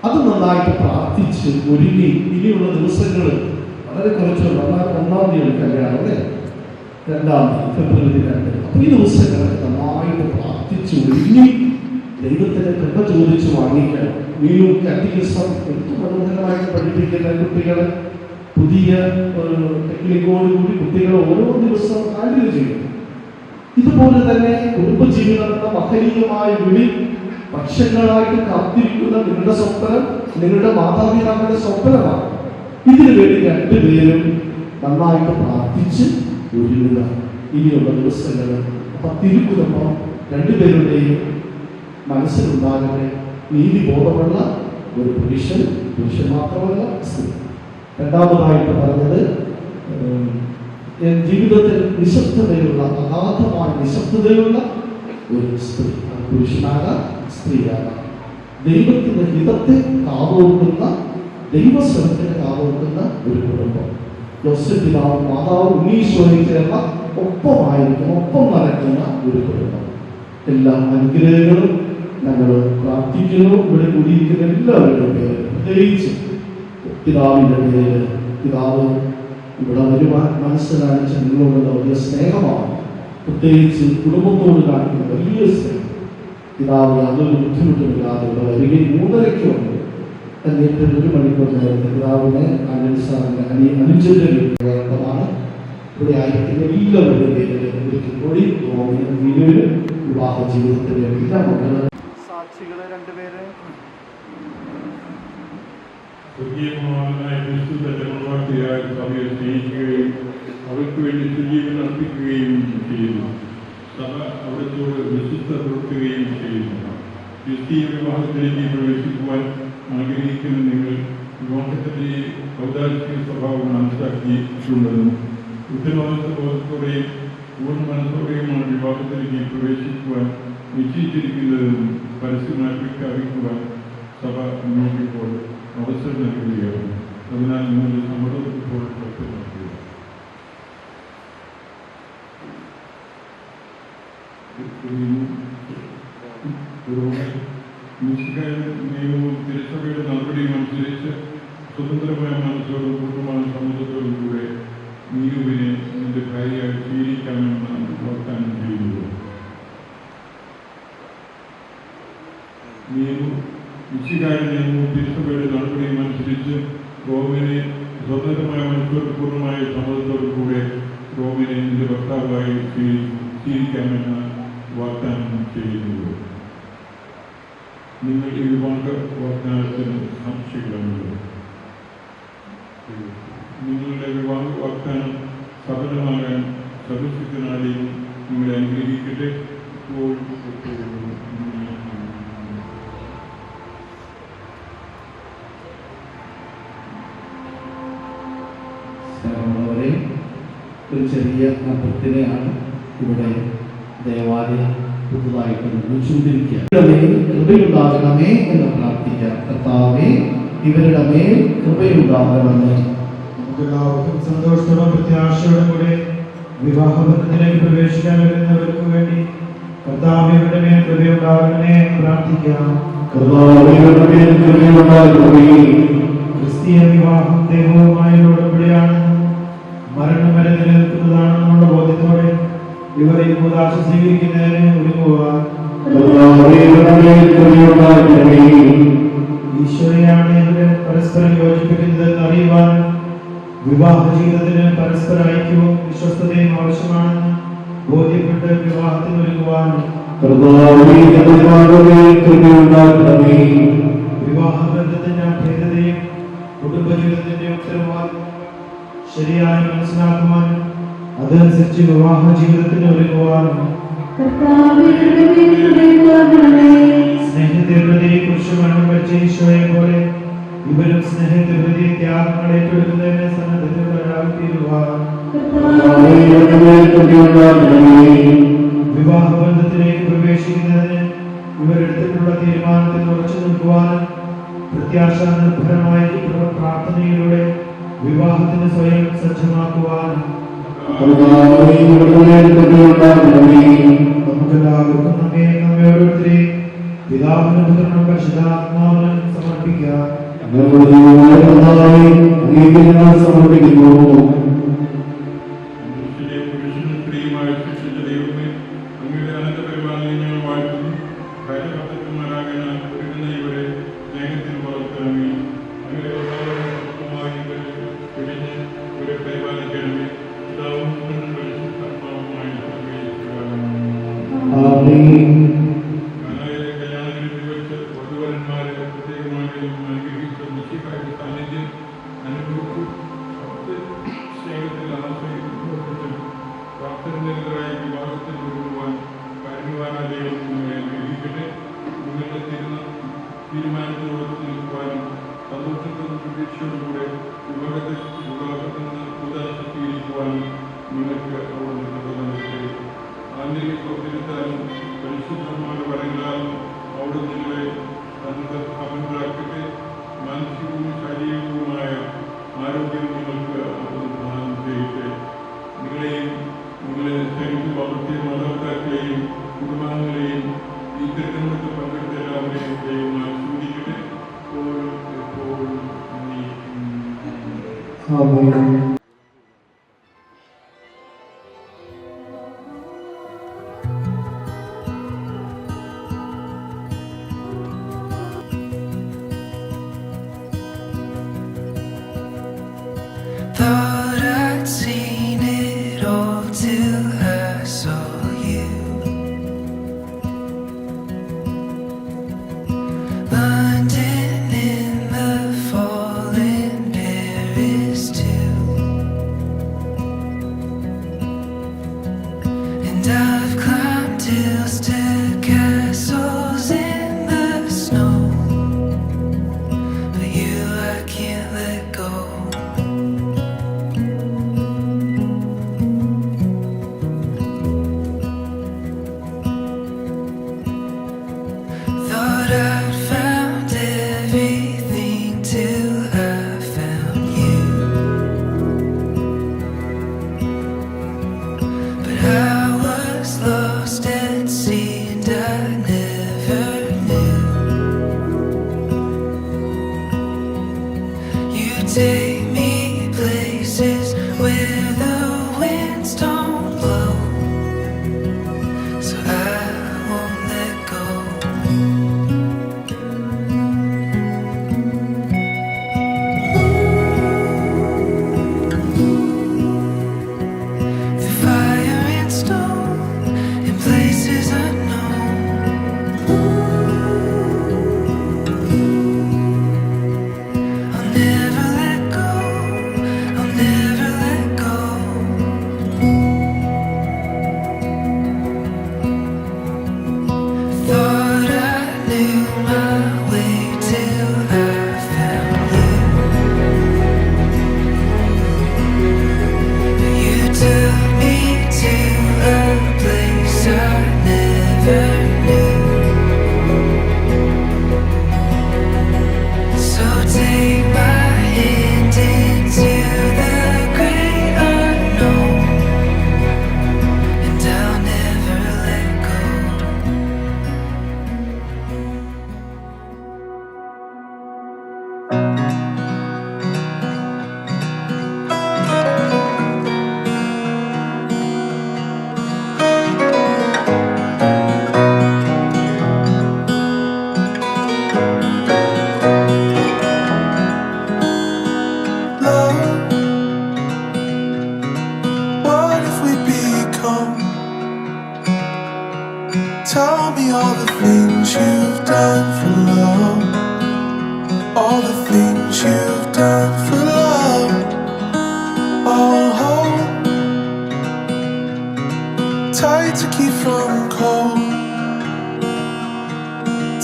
അത് നന്നായിട്ട് പ്രാർത്ഥിച്ച് ഒരുങ്ങി ഇനിയുള്ള ദിവസങ്ങൾ വളരെ കുറച്ചുള്ള 1-ാം തീയതി കല്യാണം, അല്ലേ? 2 ഫെബ്രുവരി 2. അപ്പൊ ഈ ദിവസങ്ങളൊക്കെ നന്നായിട്ട് പ്രാർത്ഥിച്ച് ഒരുങ്ങി ദൈവത്തിന്റെ കൃപ ചോദിച്ച് വാങ്ങിക്കണം. വീണ്ടും കാറ്റഗിസം എടുത്തു മനോഹരമായിട്ട് പഠിപ്പിക്കുന്ന കുട്ടികളെ പുതിയ ടെക്നിക്കോടുകൂടി കുട്ടികളെ ഓരോ ദിവസം ഹാൻഡിൽ ചെയ്യും. ഇതുപോലെ തന്നെ കുടുംബജീവിതം എന്ന മഹനീയമായ വിളി വർഷങ്ങളായിട്ട് കാത്തിരിക്കുന്ന നിങ്ങളുടെ സ്വപ്നം നിങ്ങളുടെ മാതാപിതാക്കളുടെ സ്വപ്നമാണ്. ഇതിനു വേണ്ടി 2 പേരും നന്നായിട്ട് പ്രാർത്ഥിച്ച് ഒരുങ്ങുക ഇനിയുള്ള ദിവസങ്ങൾ. അപ്പൊ തിരുക്കുടുംബം 2 പേരുടെയും മനസ്സിലുണ്ടാകട്ടെ. നീതിബോധമുള്ള ഒരു പുരുഷൻ മാത്രമല്ല, സ്ത്രീ. രണ്ടാമതായിട്ട് പറഞ്ഞത് ജീവിതത്തിൽ നിശബ്ദതയുള്ള, അഗാധമായ നിശബ്ദതയുള്ള ഒരു സ്ത്രീ. അത് പുരുഷനാകാം, സ്ത്രീയാകാം. ദൈവത്തിന്റെ ഹിതത്തെ കാതോർക്കുന്ന, ദൈവസ്വരത്തിന് കാതോർക്കുന്ന ഒരു കുടുംബം. യോസേഫ് പിതാവും മാതാവും ഉണ്ണീശോയും ചേർന്ന ഒപ്പമായിരിക്കും, ഒപ്പം നടക്കുന്ന ഒരു കുടുംബം. എല്ലാ അനുഗ്രഹങ്ങളും ഞങ്ങൾ പ്രാർത്ഥിക്കുന്നു. ഇവിടെ കൂടിയിരിക്കുന്ന എല്ലാവരുടെ പേര്, പ്രത്യേകിച്ച് പിതാവിൻ്റെ പേര്. പിതാവ് ഇവിടെ വരുവാൻ മനസ്സ് കാണിച്ച നിങ്ങളോടുള്ള വലിയ സ്നേഹമാണ്. പ്രത്യേകിച്ച് കുടുംബത്തോട് കാണിക്കുന്ന വലിയ സ്നേഹം. പിതാവ് യാതൊരു ബുദ്ധിമുട്ടുമില്ലാതെ ഇവിടെ വരികയും 3:30 വന്നു. എന്നിട്ട് 1 മണിക്കൂർ നേരത്തെ പിതാവിനെ അനുജന്യമാണ്. ഇവിടെ ആയിരിക്കുന്ന എല്ലാവരുടെ പേരിൽ ഒരിക്കൽ കൂടി വീടിന് വിവാഹ ജീവിതത്തിന് എല്ലാ മക്കള് സാക്ഷികളെ 2 പേര്. സഭയെ സ്നേഹിക്കുകയും അവർക്ക് വേണ്ടി സുജീവൻ അർപ്പിക്കുകയും ചെയ്യുന്നു. സഭ അവിടത്തോട് വിശുദ്ധ പുലർത്തുകയും ചെയ്യുന്നു. ക്രിസ്തീയ വിവാഹത്തിലേക്ക് പ്രവേശിക്കുവാൻ ആഗ്രഹിക്കുന്ന നിങ്ങൾ വിവാഹത്തിന്റെ ഔദാര്യ സ്വഭാവം മനസ്സിലാക്കിയിട്ടുണ്ടെന്നും ഉത്തരവാദിത്വബോധത്തോടെയും പൂർണ്ണ മനസ്സോടെയുമാണ് വിവാഹത്തിലേക്ക് പ്രവേശിക്കുവാൻ നിശ്ചയിച്ചിരിക്കുന്നതെന്നും പരസ്യമായി പ്രഖ്യാപിക്കുവാൻ സഭ മുന്നോട്ടിപ്പോൾ അവസരം നൽകുകയാണ്. അതിനാൽ നിങ്ങളുടെ സമ്മതം ഇപ്പോൾ വ്യക്തമാക്കുക. നിയമവും തിരുസഭയുടെ നടപടിയും അനുസരിച്ച് സ്വതന്ത്രമായ മനസ്സോടും പൂർണ്ണമായ സമ്മതത്തോടും കൂടെ നീരുവിനെ നിന്റെ ഭാര്യയായി സ്വീകരിക്കാമെന്ന് വാഗ്ദാനം ചെയ്യുന്നു. നിശ്ചികാര്യ നിയമവും തിരുസഭയുടെ നടപടിയും അനുസരിച്ച് റോമിനെ സ്വതന്ത്രമായ മനസ്സോട് പൂർണ്ണമായ സമ്മതത്തോടു കൂടെ റോമിനെ നിന്റെ ഭർത്താവായി സ്വീകരിക്കാമെന്ന് വാഗ്ദാനം ചെയ്യുന്നു. നിങ്ങൾ ഈ വിവാഹ വാഗ്ദാനത്തിന് സാക്ഷികളാണ്. നിങ്ങളുടെ വിവാഹ വാഗ്ദാനം സഫലമാകാൻ സർവശക്തനാലെയും നിങ്ങളെ അനുഗ്രഹിക്കട്ടെ. ഒരു ചെറിയ അഭ്യർത്ഥനയാണ് ഇവിടെ ദേവാലയം പുതുതായിട്ട് നിർമ്മിച്ചുകൊണ്ടിരിക്കുക. കൃപയുണ്ടാകണമേ എന്ന് പ്രാർത്ഥിക്കാം. കർത്താവേ, ഇവരുടെ മേൽ കൃപയുണ്ടാകണമെന്ന്. നമുക്കെല്ലാവർക്കും സന്തോഷത്തോടും പ്രത്യാശയോടും കൂടെ വിവാഹബന്ധത്തിലേക്ക് പ്രവേശിക്കാൻ വരുന്നവർക്ക് വേണ്ടി കർത്താവിന്റെ മേൽ കൃപയുണ്ടാകണമേ എന്ന് പ്രാർത്ഥിക്കാം. ക്രിസ്തീയ വിവാഹം ദൈവവുമായ ഉടമ്പടിയാണ്, മരണം വരെ നിലനിൽക്കുന്നതാണെന്നുള്ള ബോധ്യത്തോടെ ഇവർ ഈ കൂദാശ സ്വീകരിക്കുന്നതിന് ഒരുങ്ങുവാൻ ഈശോയാണ് ഇവരെ പരസ്പരം യോജിപ്പിക്കുന്നതെന്ന് അറിയുവാൻ വിവാഹ ജീവിതത്തിന് പരസ്പര ഐക്യവും വിശ്വസ്തതയും ആവശ്യമാണെന്ന് ബോധ്യപ്പെട്ട് വിവാഹത്തിന് ഒരുങ്ങുവാൻ വിവാഹബന്ധത്തിന്റെ ഭേദതയും കുടുംബജീവിതത്തിന്റെ ഉത്തരവാദിത്വം ശരിയായി മനസ്സിലാക്കുവാൻ അതനുസരിച്ച് വിവാഹ ജീവിതത്തിന് ഒരുങ്ങുവാൻ സ്നേഹതീവ്രതയെക്കുറിച്ച് മരണം വെച്ച ഈശോയെ പോലെ ഇവരും സ്നേഹതീവ്രതയെ ത്യാഗങ്ങളെ തുടരുന്നതിന് സന്നദ്ധരായിത്തീരുവാൻ വിവാഹബന്ധത്തിലേക്ക് പ്രവേശിക്കുന്നതിന് ഇവരെടുത്തിട്ടുള്ള തീരുമാനത്തിൽ ഉറച്ചു നിൽക്കുവാനും പ്രത്യാശ നിർഭരമായ പ്രാർത്ഥനയിലൂടെ വിവാഹത്തിന് സ്വയം സജ്ജമാക്കുവാനും നമുക്കെല്ലാവർക്കും നമ്മെ ഓരോരുത്തരെയും പിതാവിനും പുത്രനും പരിശുദ്ധാത്മാവിനും സമർപ്പിക്കാം. സമർപ്പിക്കുന്നു. Thought I'd seen it all till I saw you. London in the fall and Paris too. And I've climbed hills to castles in the snow, but you I can't let go. Thought I'd found everything till I found you, but I was lost at sea and I never knew. You take me places where the winds don't blow, so I won't let go. The fire and stone in places unknown. I'll never let go. I'll never let go. Thought I knew my way till I found you. You took me to a place I never knew. So take my hand into the great unknown, and I'll never let go. Love, what if we become? Tell me all the things you've done for love, all the things you've done for love. Oh, hold tight to keep from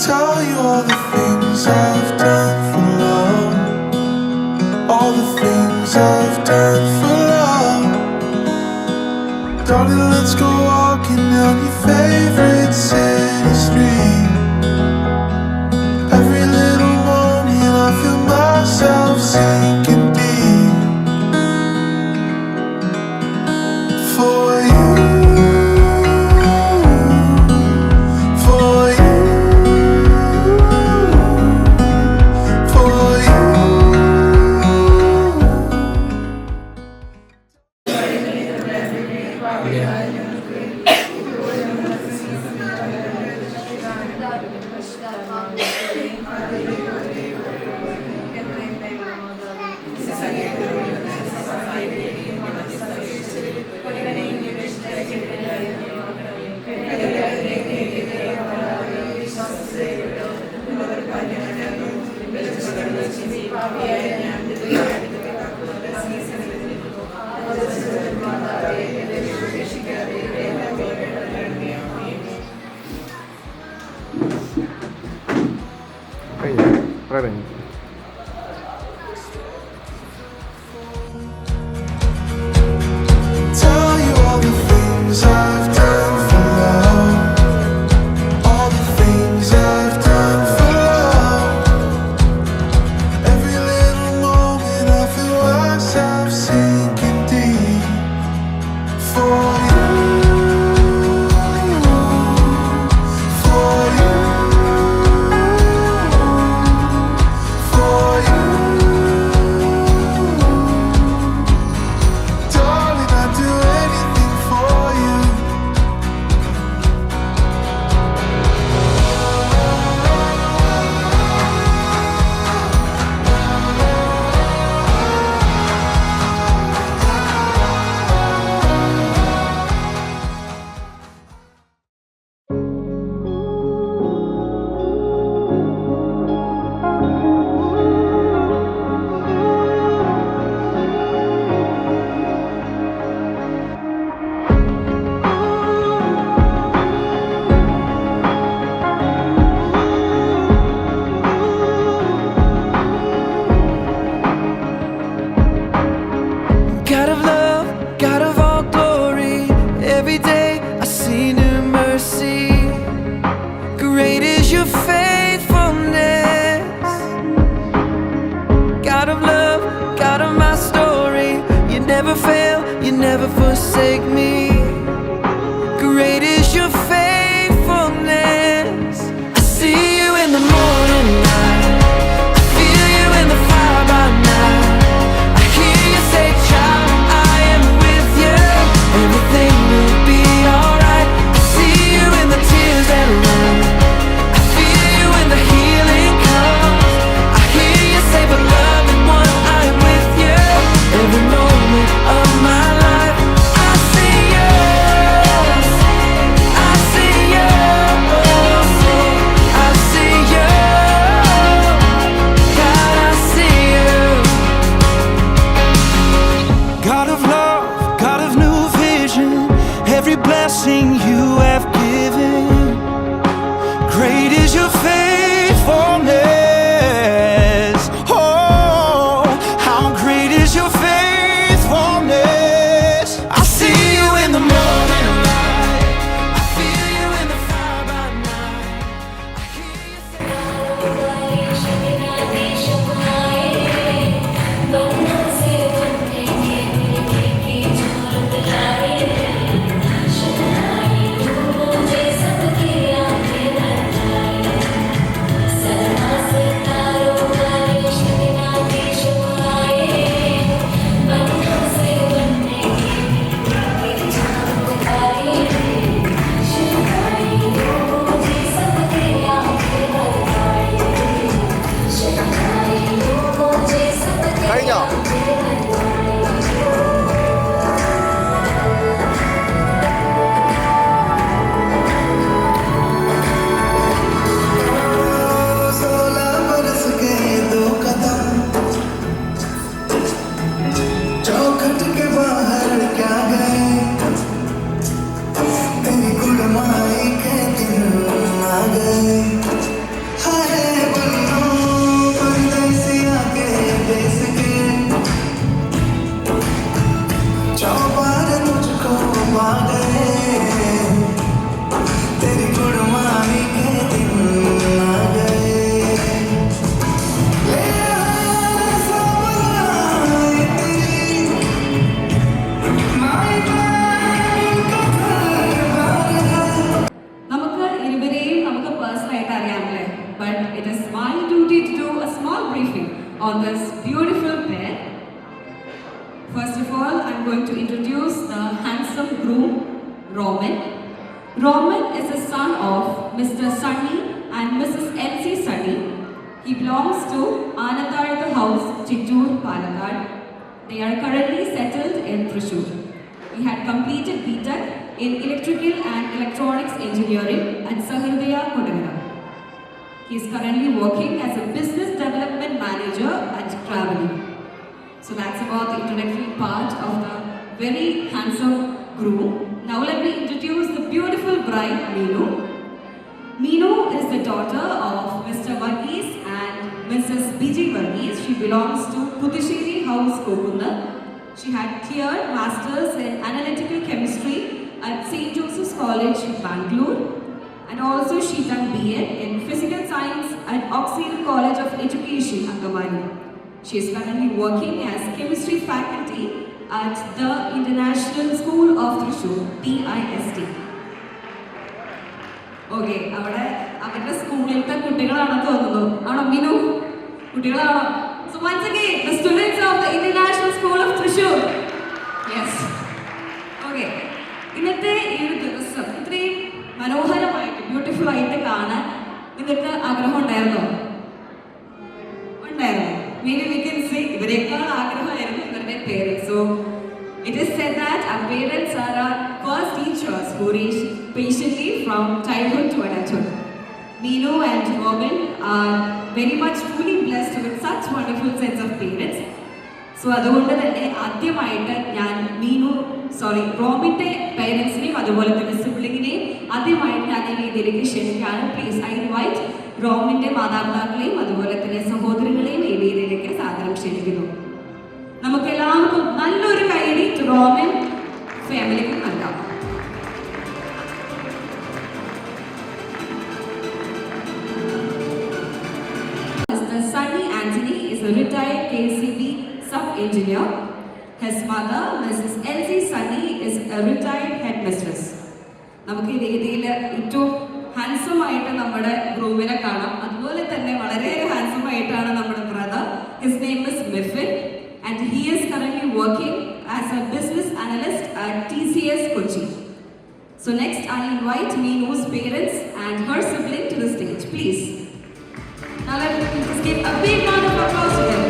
tell you all the things I've done for love, all the things I've done for love. Darling, let's go walking down your favorite city street. Every little morning I feel myself sinking deep for you. കഴിഞ്ഞു. Tell you all the things I've done for love, all the things I've done for love. Every little moment I feel myself sinking deep for you, for you, but it is my duty to do a small briefing on this beautiful pair. First of all, I'm going to introduce the handsome groom, Roman. Roman is the son of Mr. Sunny and Mrs. Elsie Sunny. He belongs to Anandayatha House, Chittoor, Palakkad. They are currently settled in Thrissur. He had completed BTech in Electrical and Electronics Engineering at Sahardaya, Kodangala. He is currently working as a Business Development Manager at Traveling. So that's about the introductory part of the very handsome groom. Now let me introduce the beautiful bride, Meenu. Meenu is the daughter of Mr. Varghese and Mrs. B.G. Varghese. She belongs to Puducherry House, Kokunda. She had cleared Masters in Analytical Chemistry at St. Joseph's College, Bangalore. And also she done B.Ed in Physical Science at Oxford College of Education, Angamali. She is currently working as Chemistry faculty at the International School of Thrissur, TIST. Okay, അവരുടെ സ്കൂളിലത്തെ കുട്ടികളാണെന്ന് തോന്നുന്നു. ആണോ മീനു? കുട്ടികളാണോ? So once again, the students of the International School of Thrissur. Yes. Okay. ഇന്നത്തെ ഈ ഒരു ദിവസം ഇത്രയും മനോഹരമായിട്ട് ബ്യൂട്ടിഫുൾ ആയിട്ട് കാണാൻ നിങ്ങൾക്ക് ആഗ്രഹം ഉണ്ടായിരുന്നോ? ഉണ്ടായിരുന്നു. Maybe we can say ഇവരെക്കാൾ ആഗ്രഹമായിരുന്നു ഇവരുടെ parents. So it is said that our parents are our first teachers who reach patiently from childhood to adulthood. Meenu and Roman are very much truly blessed with such wonderful sets of parents. So അതുകൊണ്ട് തന്നെ ആദ്യമായിട്ട് ഞാൻ റോമിൻ്റെ പേരൻസിനെയും അതുപോലെ തന്നെ സിബ്ലിങ്ങിനെയും ആദ്യമായിട്ട് ഞാൻ ഈ വേദിയിലേക്ക് ക്ഷണിക്കുകയാണ്. പ്ലീസ് ഐ ഇൻവൈറ്റ് റോമിൻ്റെ മാതാപിതാക്കളെയും അതുപോലെ തന്നെ സഹോദരങ്ങളെയും ഈ വേദിയിലേക്ക് സാദരം ക്ഷണിക്കുന്നു. നമുക്ക് എല്ലാവർക്കും നല്ലൊരു കൈയടി റോമൻ ഫാമിലിക്ക് നൽകാം. Mr. Sunny Anthony is a retired KCB sub-engineer. His mother, Mrs. Elsie Sunny, is a retired headmistress. നമുക്ക് ഈ വേദിയിൽ ഏറ്റവും ഹാൻസം ആയിട്ട് നമ്മുടെ ഗ്രൂമിനെ കാണാം. അതുപോലെ തന്നെ വളരെ ഹാൻസം ആയിട്ടാണ് നമ്മുടെ brother. His name is Miffin and he is currently working as a business analyst at TCS Kochi. So next I invite Meenu's parents and her sibling to the stage, please. Now let's give a big round of applause to them.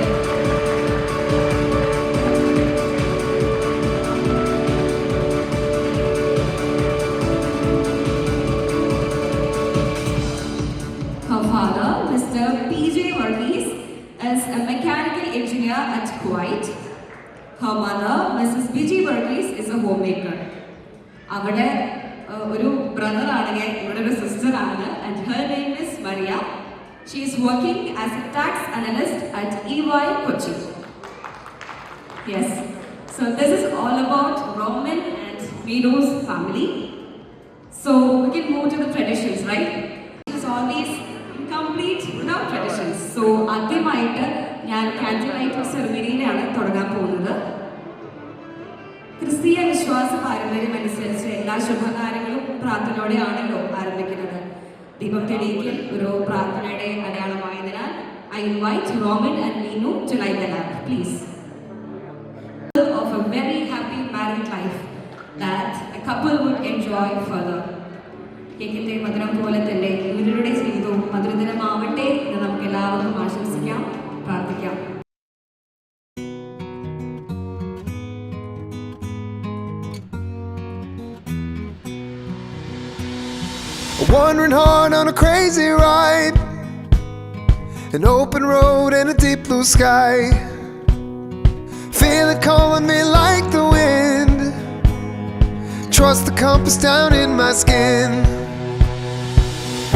Her father, Mr. P.J. Varghese, is a mechanical engineer at Kuwait. Her mother, Mrs. B.G. Varghese, is a homemaker. അവിടെ ഒരു ബ്രദറാണ്, ഇവിടെ ഒരു സിസ്റ്ററാണ്, and her name is Maria. She is working as a tax analyst at EY Kochi. Yes, so this is all about Roman and Meenu's family. So we can move to the traditions, right? It is always incomplete without traditions. So ആദ്യമായിട്ട് ഞാൻ candle light സെറിമണിയിലാണ് തുടങ്ങാൻ പോകുന്നത്. ക്രിസ്തീയ വിശ്വാസ പാരമ്പര്യം അനുസരിച്ച് എല്ലാ ശുഭകാര്യങ്ങളും പ്രാർത്ഥനയോടെയാണല്ലോ ആരംഭിക്കുന്നത്. ദീപം തെളിയിക്കൽ ഒരു പ്രാർത്ഥനയുടെ അടയാളമായതിനാൽ I invite Roman and Meenu to light the lamp, please. Of a very happy married life that a couple would enjoy further. കേക്കിൻ്റെ മധുരം പോലെ തന്നെ ഇവരുടെ ജീവിതവും മധുരതരമാവട്ടെ എന്ന് നമുക്ക് എല്ലാവർക്കും ആശംസിക്കാം, പ്രാർത്ഥിക്കാം. Wandering hard on a crazy ride, an open road and a deep blue sky. Feel it calling me like the wind. Trust the compass down in my skin.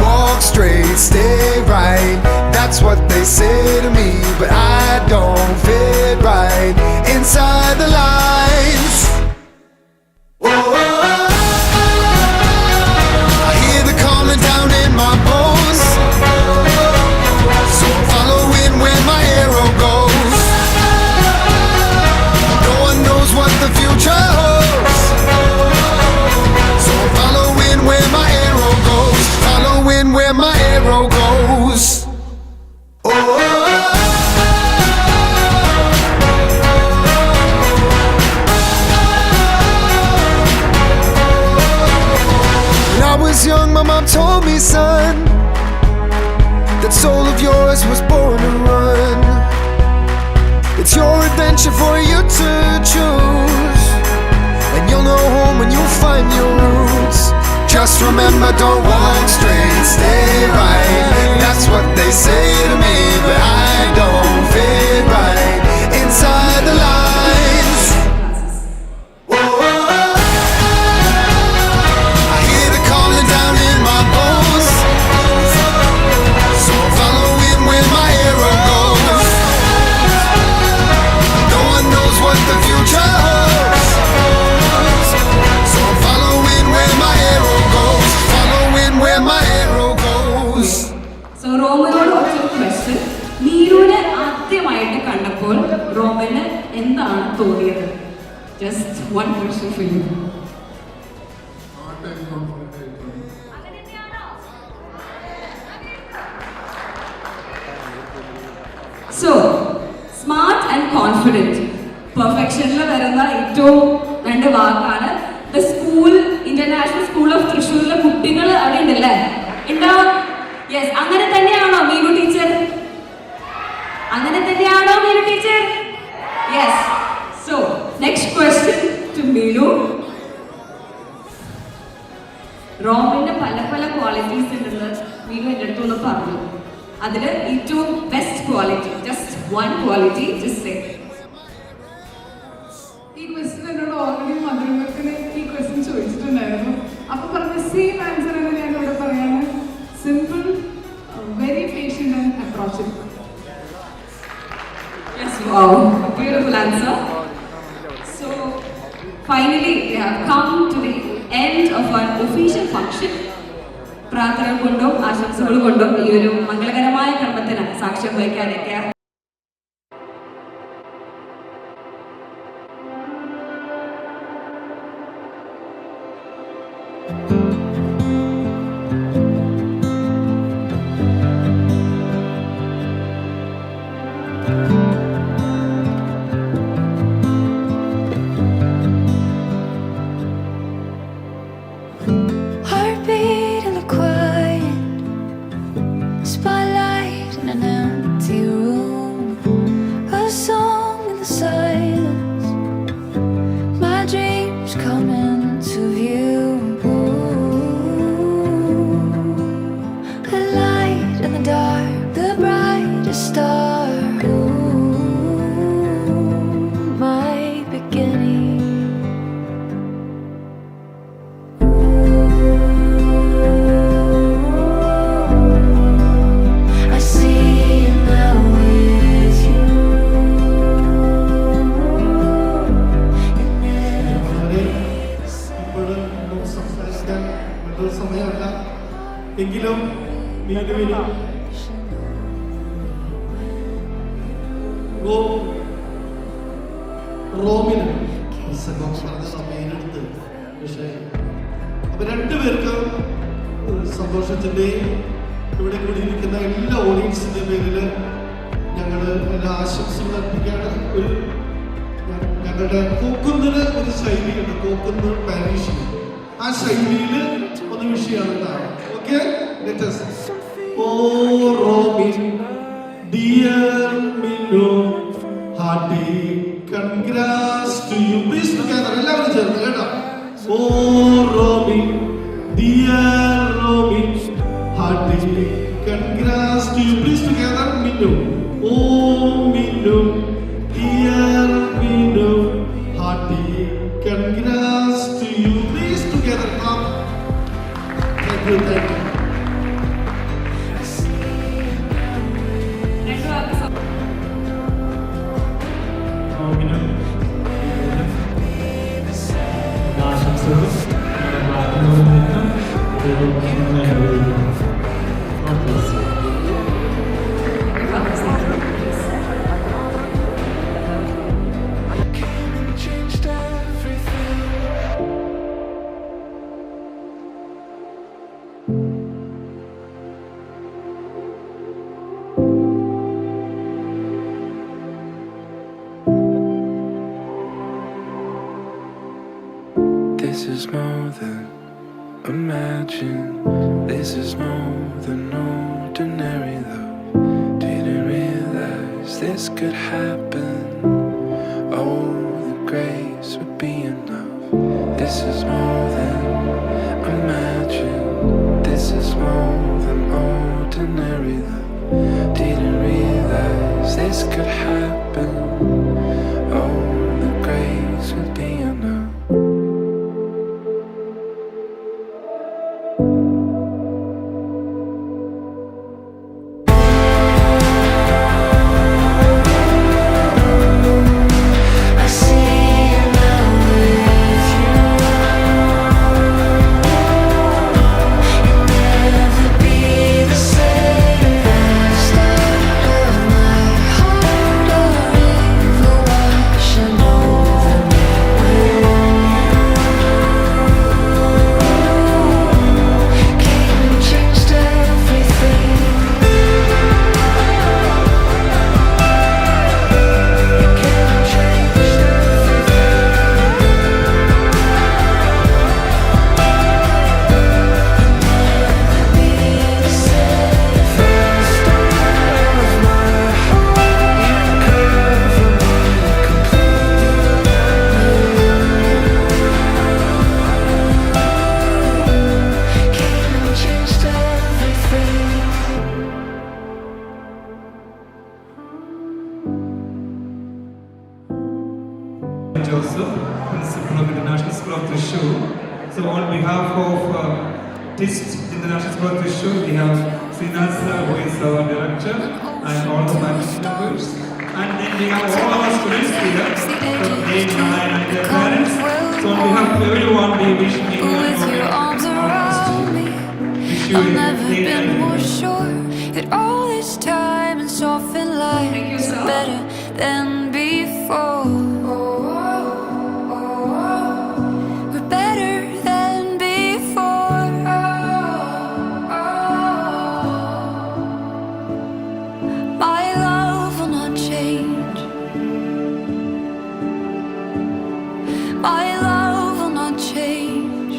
Walk straight, stay right. That's what they say to me, but I don't fit right inside the lines. Whoa, whoa, whoa. I hear the calling down in my bones, so I'm following where my arrow goes. No one knows what the future holds, so I'm following where my arrow goes, following where my arrow goes. That soul of yours was born to run. It's your adventure for you to choose, and you'll know home when you find your roots. Just remember, don't walk straight, stay right. That's what they say to me, but I don't fit right inside the lines. Whoa. I hear the calling down in my bones, so I'm following where my arrow goes. No one knows what the future holds, so I'm following where my arrow goes. Following where my arrow goes. So റോമനോട് ഒറ്റ question, നീരുവിനെ ആദ്യമായിട്ട് കണ്ടപ്പോൾ റോമന് എന്താണ് തോന്നിയത്? Just one question for you. So smart and confident, പെർഫെക്ഷനിൽ വരുന്ന ഏറ്റവും രണ്ട് വാക്കാണ്. The school, international school of തൃശ്ശൂരിലെ കുട്ടികൾ അവിടെ ഉണ്ടല്ലേ? ഉണ്ടാവും. യെസ്, അങ്ങനെ തന്നെയാണോ മീനു ടീച്ചർ? അങ്ങനെ തന്നെയാണോ Meenu teacher? Yes. So next question to Meenu. റോമിന്റെ പല പല ക്വാളിറ്റീസ് ഉണ്ടെന്ന് മീനു എൻ്റെ അടുത്തൊന്ന് പറഞ്ഞു. അതിൽ ഏറ്റവും best quality, just one quality, just say. ഈ ക്വസ്റ്റ്യൻ എന്നോട് ഓൾറെഡി മധുരമത്തിന് ഈ ക്വസ്റ്റ്യൻ ചോദിച്ചിട്ടുണ്ടായിരുന്നു. അപ്പോൾ പറഞ്ഞ സെയിം ആൻസർ എന്ന് ഞാൻ ഇവിടെ പറയാണ്. Simple, very patient and approachable. Yes, wow, beautiful answer. So finally we have come to the end of our official function. പ്രാർത്ഥന കൊണ്ടും ആശംസകൾ കൊണ്ടും ഈ ഒരു മംഗളകരമായ കർമ്മത്തിന് സാക്ഷ്യം വഹിക്കാനൊക്കെ Heartbeat in the quiet, spotlight in an empty room, a song in the silence, my dreams come into view. A light in the dark, the brightest star, my beginning. I see you now with you. ഇപ്പോഴും നമുക്ക് സംസാരിക്കാൻ വളരെ സമയമല്ല, എങ്കിലും റോമിന് പുസ്തകം പറഞ്ഞ സമയമെടുത്ത് വിഷയം. അപ്പൊ രണ്ടുപേർക്കും സന്തോഷത്തിന്റെയും ഇവിടെ കൂടിയിരിക്കുന്ന എല്ലാ ഓഡിയൻസിന്റെ പേരിൽ ഞങ്ങൾ എല്ലാ ആശംസകൾ അർപ്പിക്കുകയാണ്. ഞങ്ങളുടെ കോക്കുന്നതിന് ഒരു ശൈലിയുണ്ട്, കോക്കുന്ന പാരീഷിൽ. ആ ശൈലിയിൽ ഒന്ന് വിഷയമാണ് ഉണ്ടാവുക. Okay, oh Romin dear Minu hearty congrats to you. Please together എല്ലാവരും ചേർന്ന് കേട്ടോ. Oh Romin dear Romin hearty congrats to you. Please together Minu. Oh Minu dear Minu hearty congrats to you. Please together clap. Thank you, thank you. Changed everything. This is more than imagine. This is more than ordinary, though. this could happen. Oh, the grace would be enough. This is more than imagine. This is more than ordinary love. Didn't realize this could happen. Oh, the grace would be enough. I see you now with you. You'll never be the same as that of my heart, a river washing over me when you came and changed everything. Joseph, Principal of International School of Trishur. So on behalf of TIST International School of Trishur, we have Srinath sir, who is our director, and all the faculty members. And then we have all our students here from grade 9 and their parents. So on behalf of everyone, we wish you With your arms around me, I've never been more sure that all this time and soften life is better than before. We're better than before. My love will not change. My love will not change.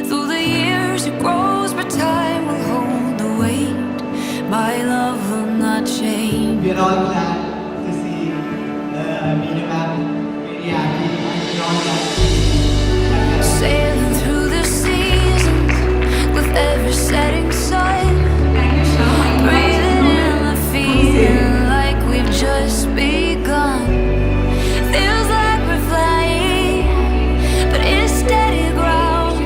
Through the years it grows, but time will hold the weight. My love will not change. We are all glad to see Meena ma'am really happy and we are all glad to see you. Sailing through the seasons with every setting sun. Breathing in the feeling like we've just begun. Feels like we're flying, but it's steady ground.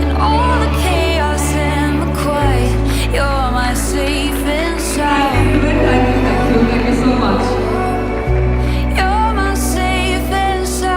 In all the chaos and the quiet, you're my safe and sound. Thank you so much. You're my safe and sound.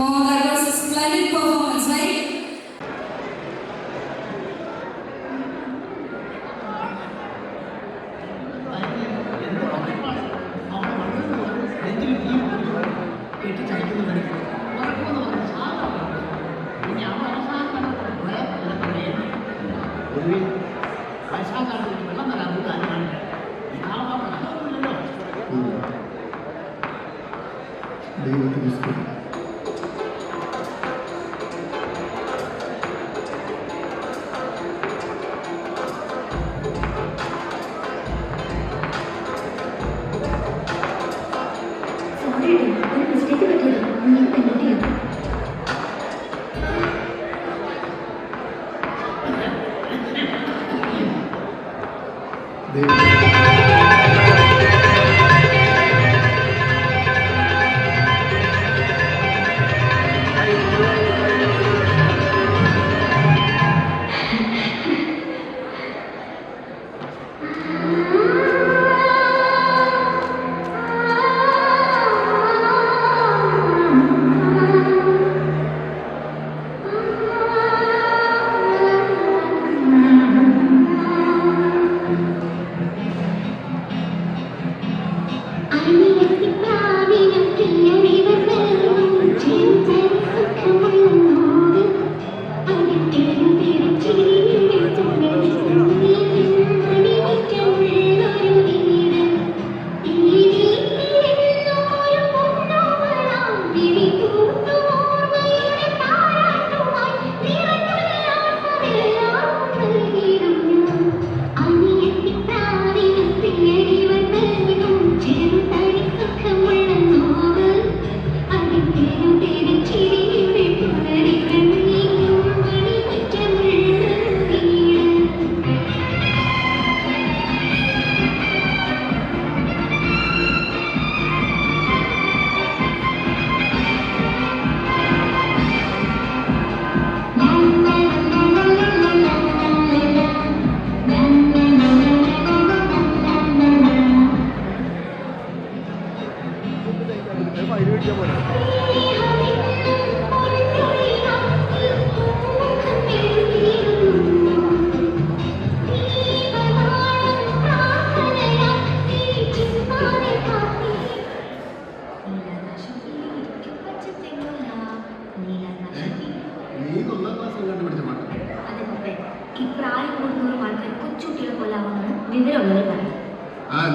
Wow, that was a splendid performance, right? കെട്ടിച്ചയക്കുന്നു പഠിക്കുന്നു നടക്കുമെന്ന് പറഞ്ഞ സാധാരണ ഇനി അവ അവസാനം ഒടുവിൽ വയസ്സാക്കാലത്ത് വെള്ളം തരാൻ ഒരു കാര്യമാണ് അതൊന്നുമില്ലല്ലോ. ദൈവത്തിന് സ്തുതി.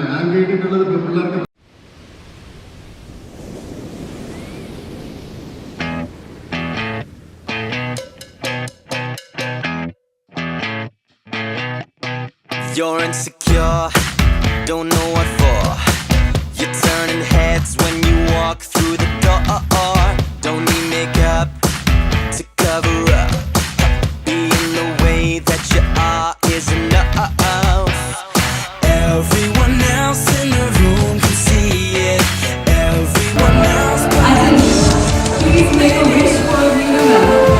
ഞാൻ കേട്ടിട്ടുള്ളത് പിള്ളേർക്ക് You're insecure, don't know what for. You're turning heads when you walk through the door. Don't need makeup to cover up. Being the way that you are is enough. Everyone else in the room can see it. Everyone else but you. Please make a wish for Nina.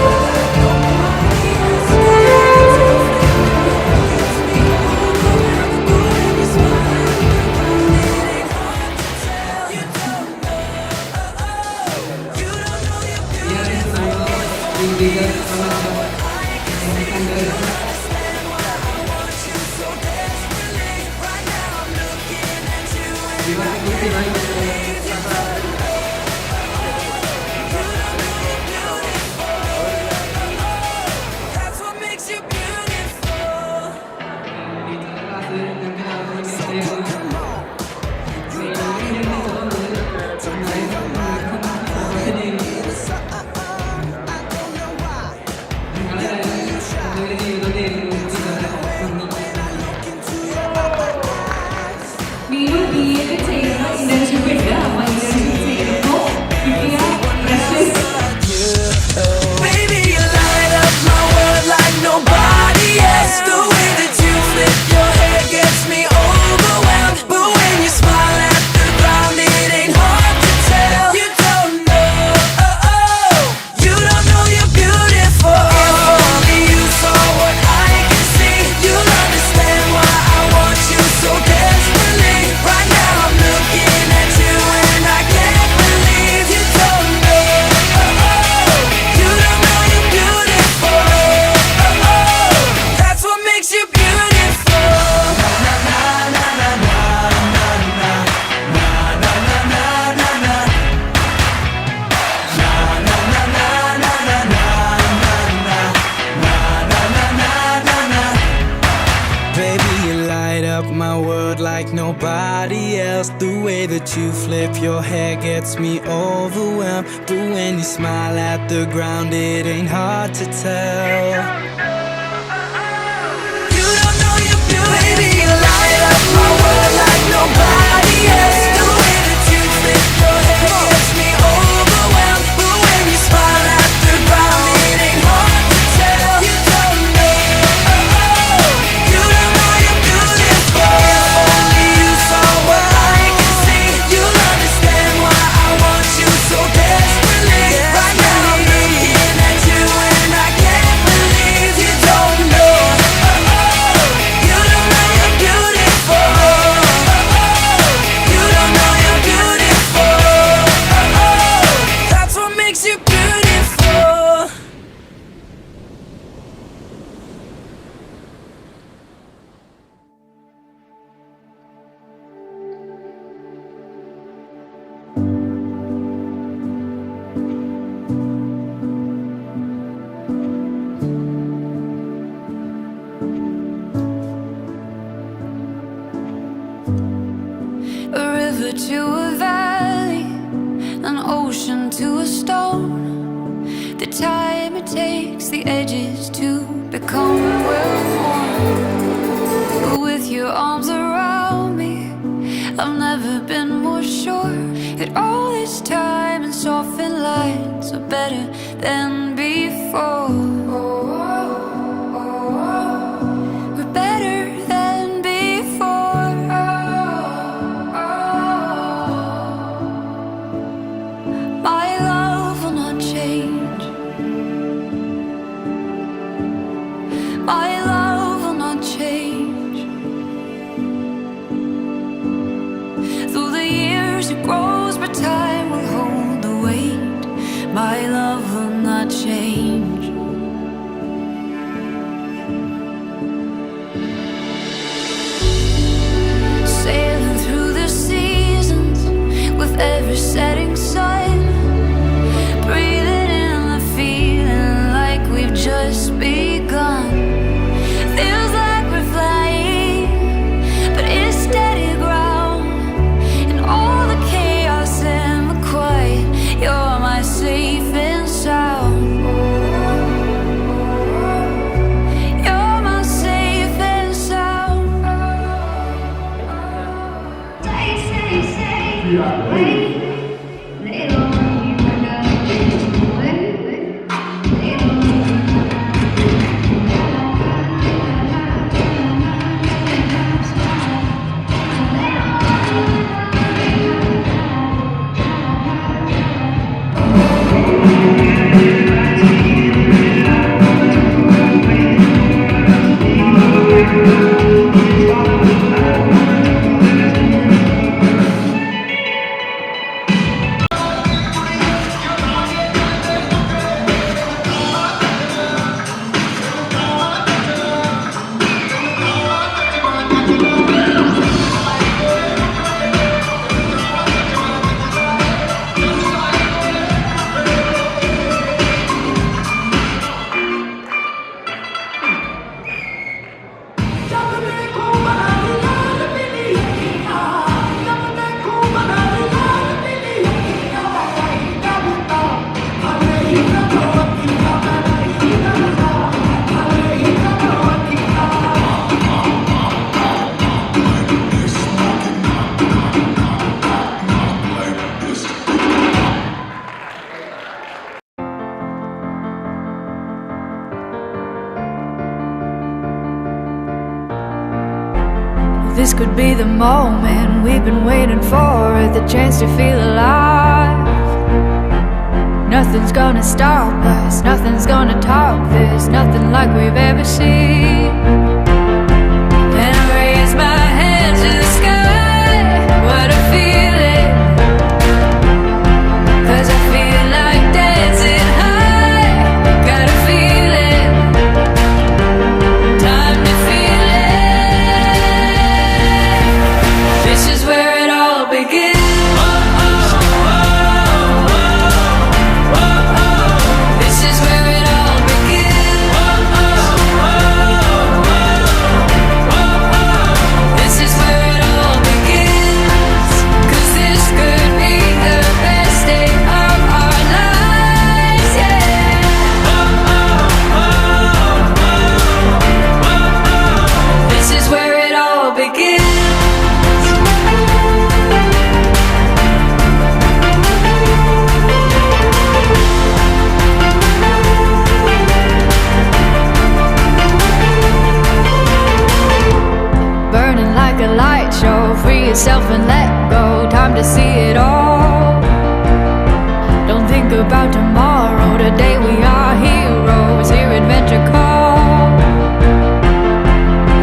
Nino BA nobody else. The way that you flip your hair gets me overwhelmed. But when you smile at the ground, it ain't hard to tell. You don't know you're beautiful. Baby, you light up my world like nobody else. The way that you flip your hair gets me overwhelmed. But when you smile at the ground, it ain't hard to tell. You don't know, you don't know you're beautiful. Only you saw what I can see. You'll understand why I want you so desperately. Right now I'm looking at you and I can't believe you don't know. You don't know you're beautiful. You don't know you're beautiful. That's what makes you beautiful. A river to a valley, an ocean to a stone. The time it takes the edges to become well worn. But with your arms around me, I've never been more sure that all this time and softened lines are better than before. We're better than before. My love will not change. My love will not change. Through the years it grows, but time will hold the weight. My love will not change. Sailing through the seasons with every setting sun. Breathing in the feeling like we've just begun. Feels like we're flying, but it's steady ground. In all the chaos and the quiet, you're my safe and sound. You're my safe and sound. This could be the moment we've been waiting for, the chance to feel alive. Nothing's gonna stop us, nothing's gonna top this, nothing like we've ever seen. And I raise my hands to the sky, what a feeling. 'Cause I feel like dancing high, got a feeling. Time to feel it. This is where it all begins. This is where it all begins. This is where it all begins. let go, time to see it all. Don't think about tomorrow, today we are heroes, hear adventure call.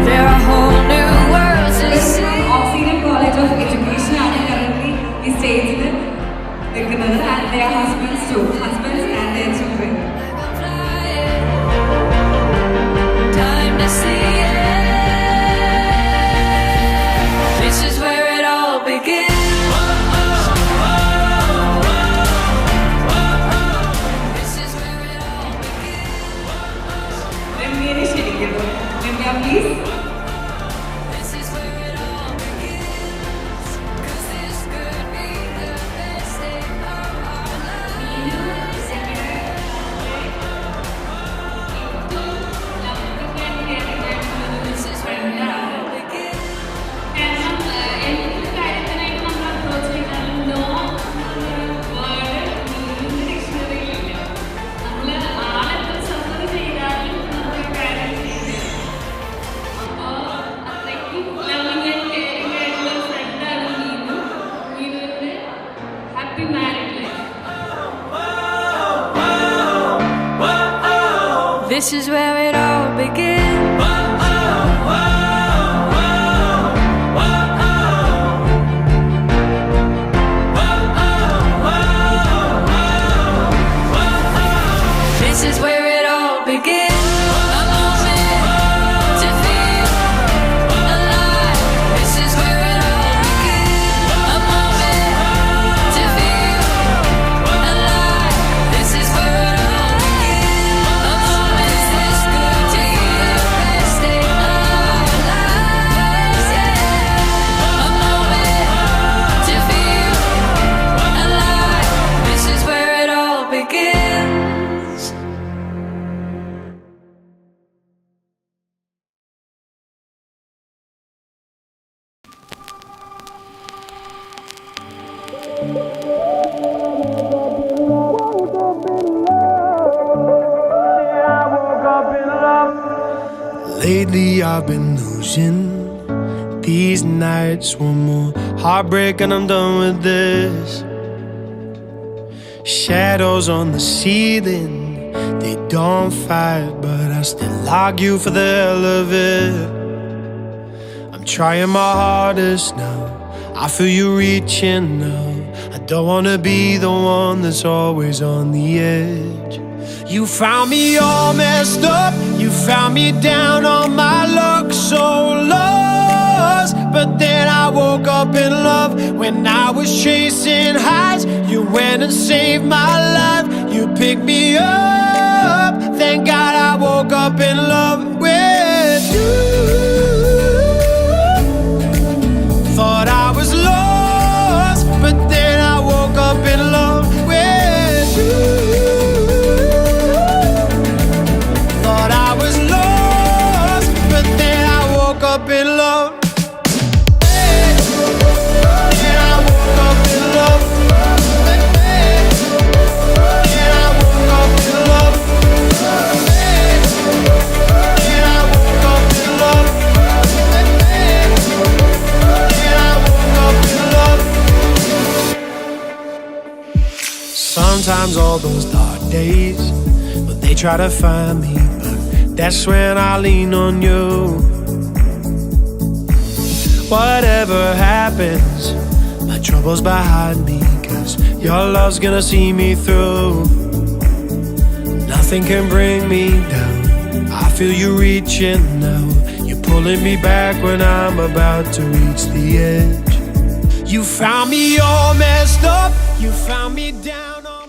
There are whole new worlds to see. Oxygen College of Education ആണ് currently ഈ സ്റ്റേജിൽ നിൽക്കുന്നത്, and their husbands too, husbands and their children. Time to see it. This is where it all begins. This is where it all begins. രമ്യനെ ക്ഷണിക്കുന്നു. Ramya, please. This is where it all begins. 'Cause this could be the best day of our lives. This is where it all begins. Happy married life. This is where it all begins. This is where it all begins. A moment to feel alive. This is where it all begins. A moment to feel alive. This is where it all begins. A moment this good to be the best day of our lives. Yeah. A moment to feel alive. This is where it all begins. Lately I've been losing these nights. One more heartbreak and I'm done with this. Shadows on the ceiling, they don't fight, but I still argue for the hell of it. I'm trying my hardest now, I feel you reaching now. I don't wanna be the one that's always on the edge. You found me all messed up, you found me down on my luck, so lost. But then I woke up in love. When I was chasing highs, you went and saved my life. You picked me up, thank God I woke up in love with you. Thought I was lost, but then I woke up in love with you. Thought I was lost, but then I woke up in love. Then I woke up in love. Then I woke up in love. Then I woke up in love. Then I woke up in love. Sometimes all those dark days, but they try to find me, but that's when I lean on you. Whatever happens, my troubles behind me, 'cause your love's gonna see me through. Nothing can bring me down, I feel you reaching now. You're pulling me back when I'm about to reach the edge. You found me all messed up, you found me down on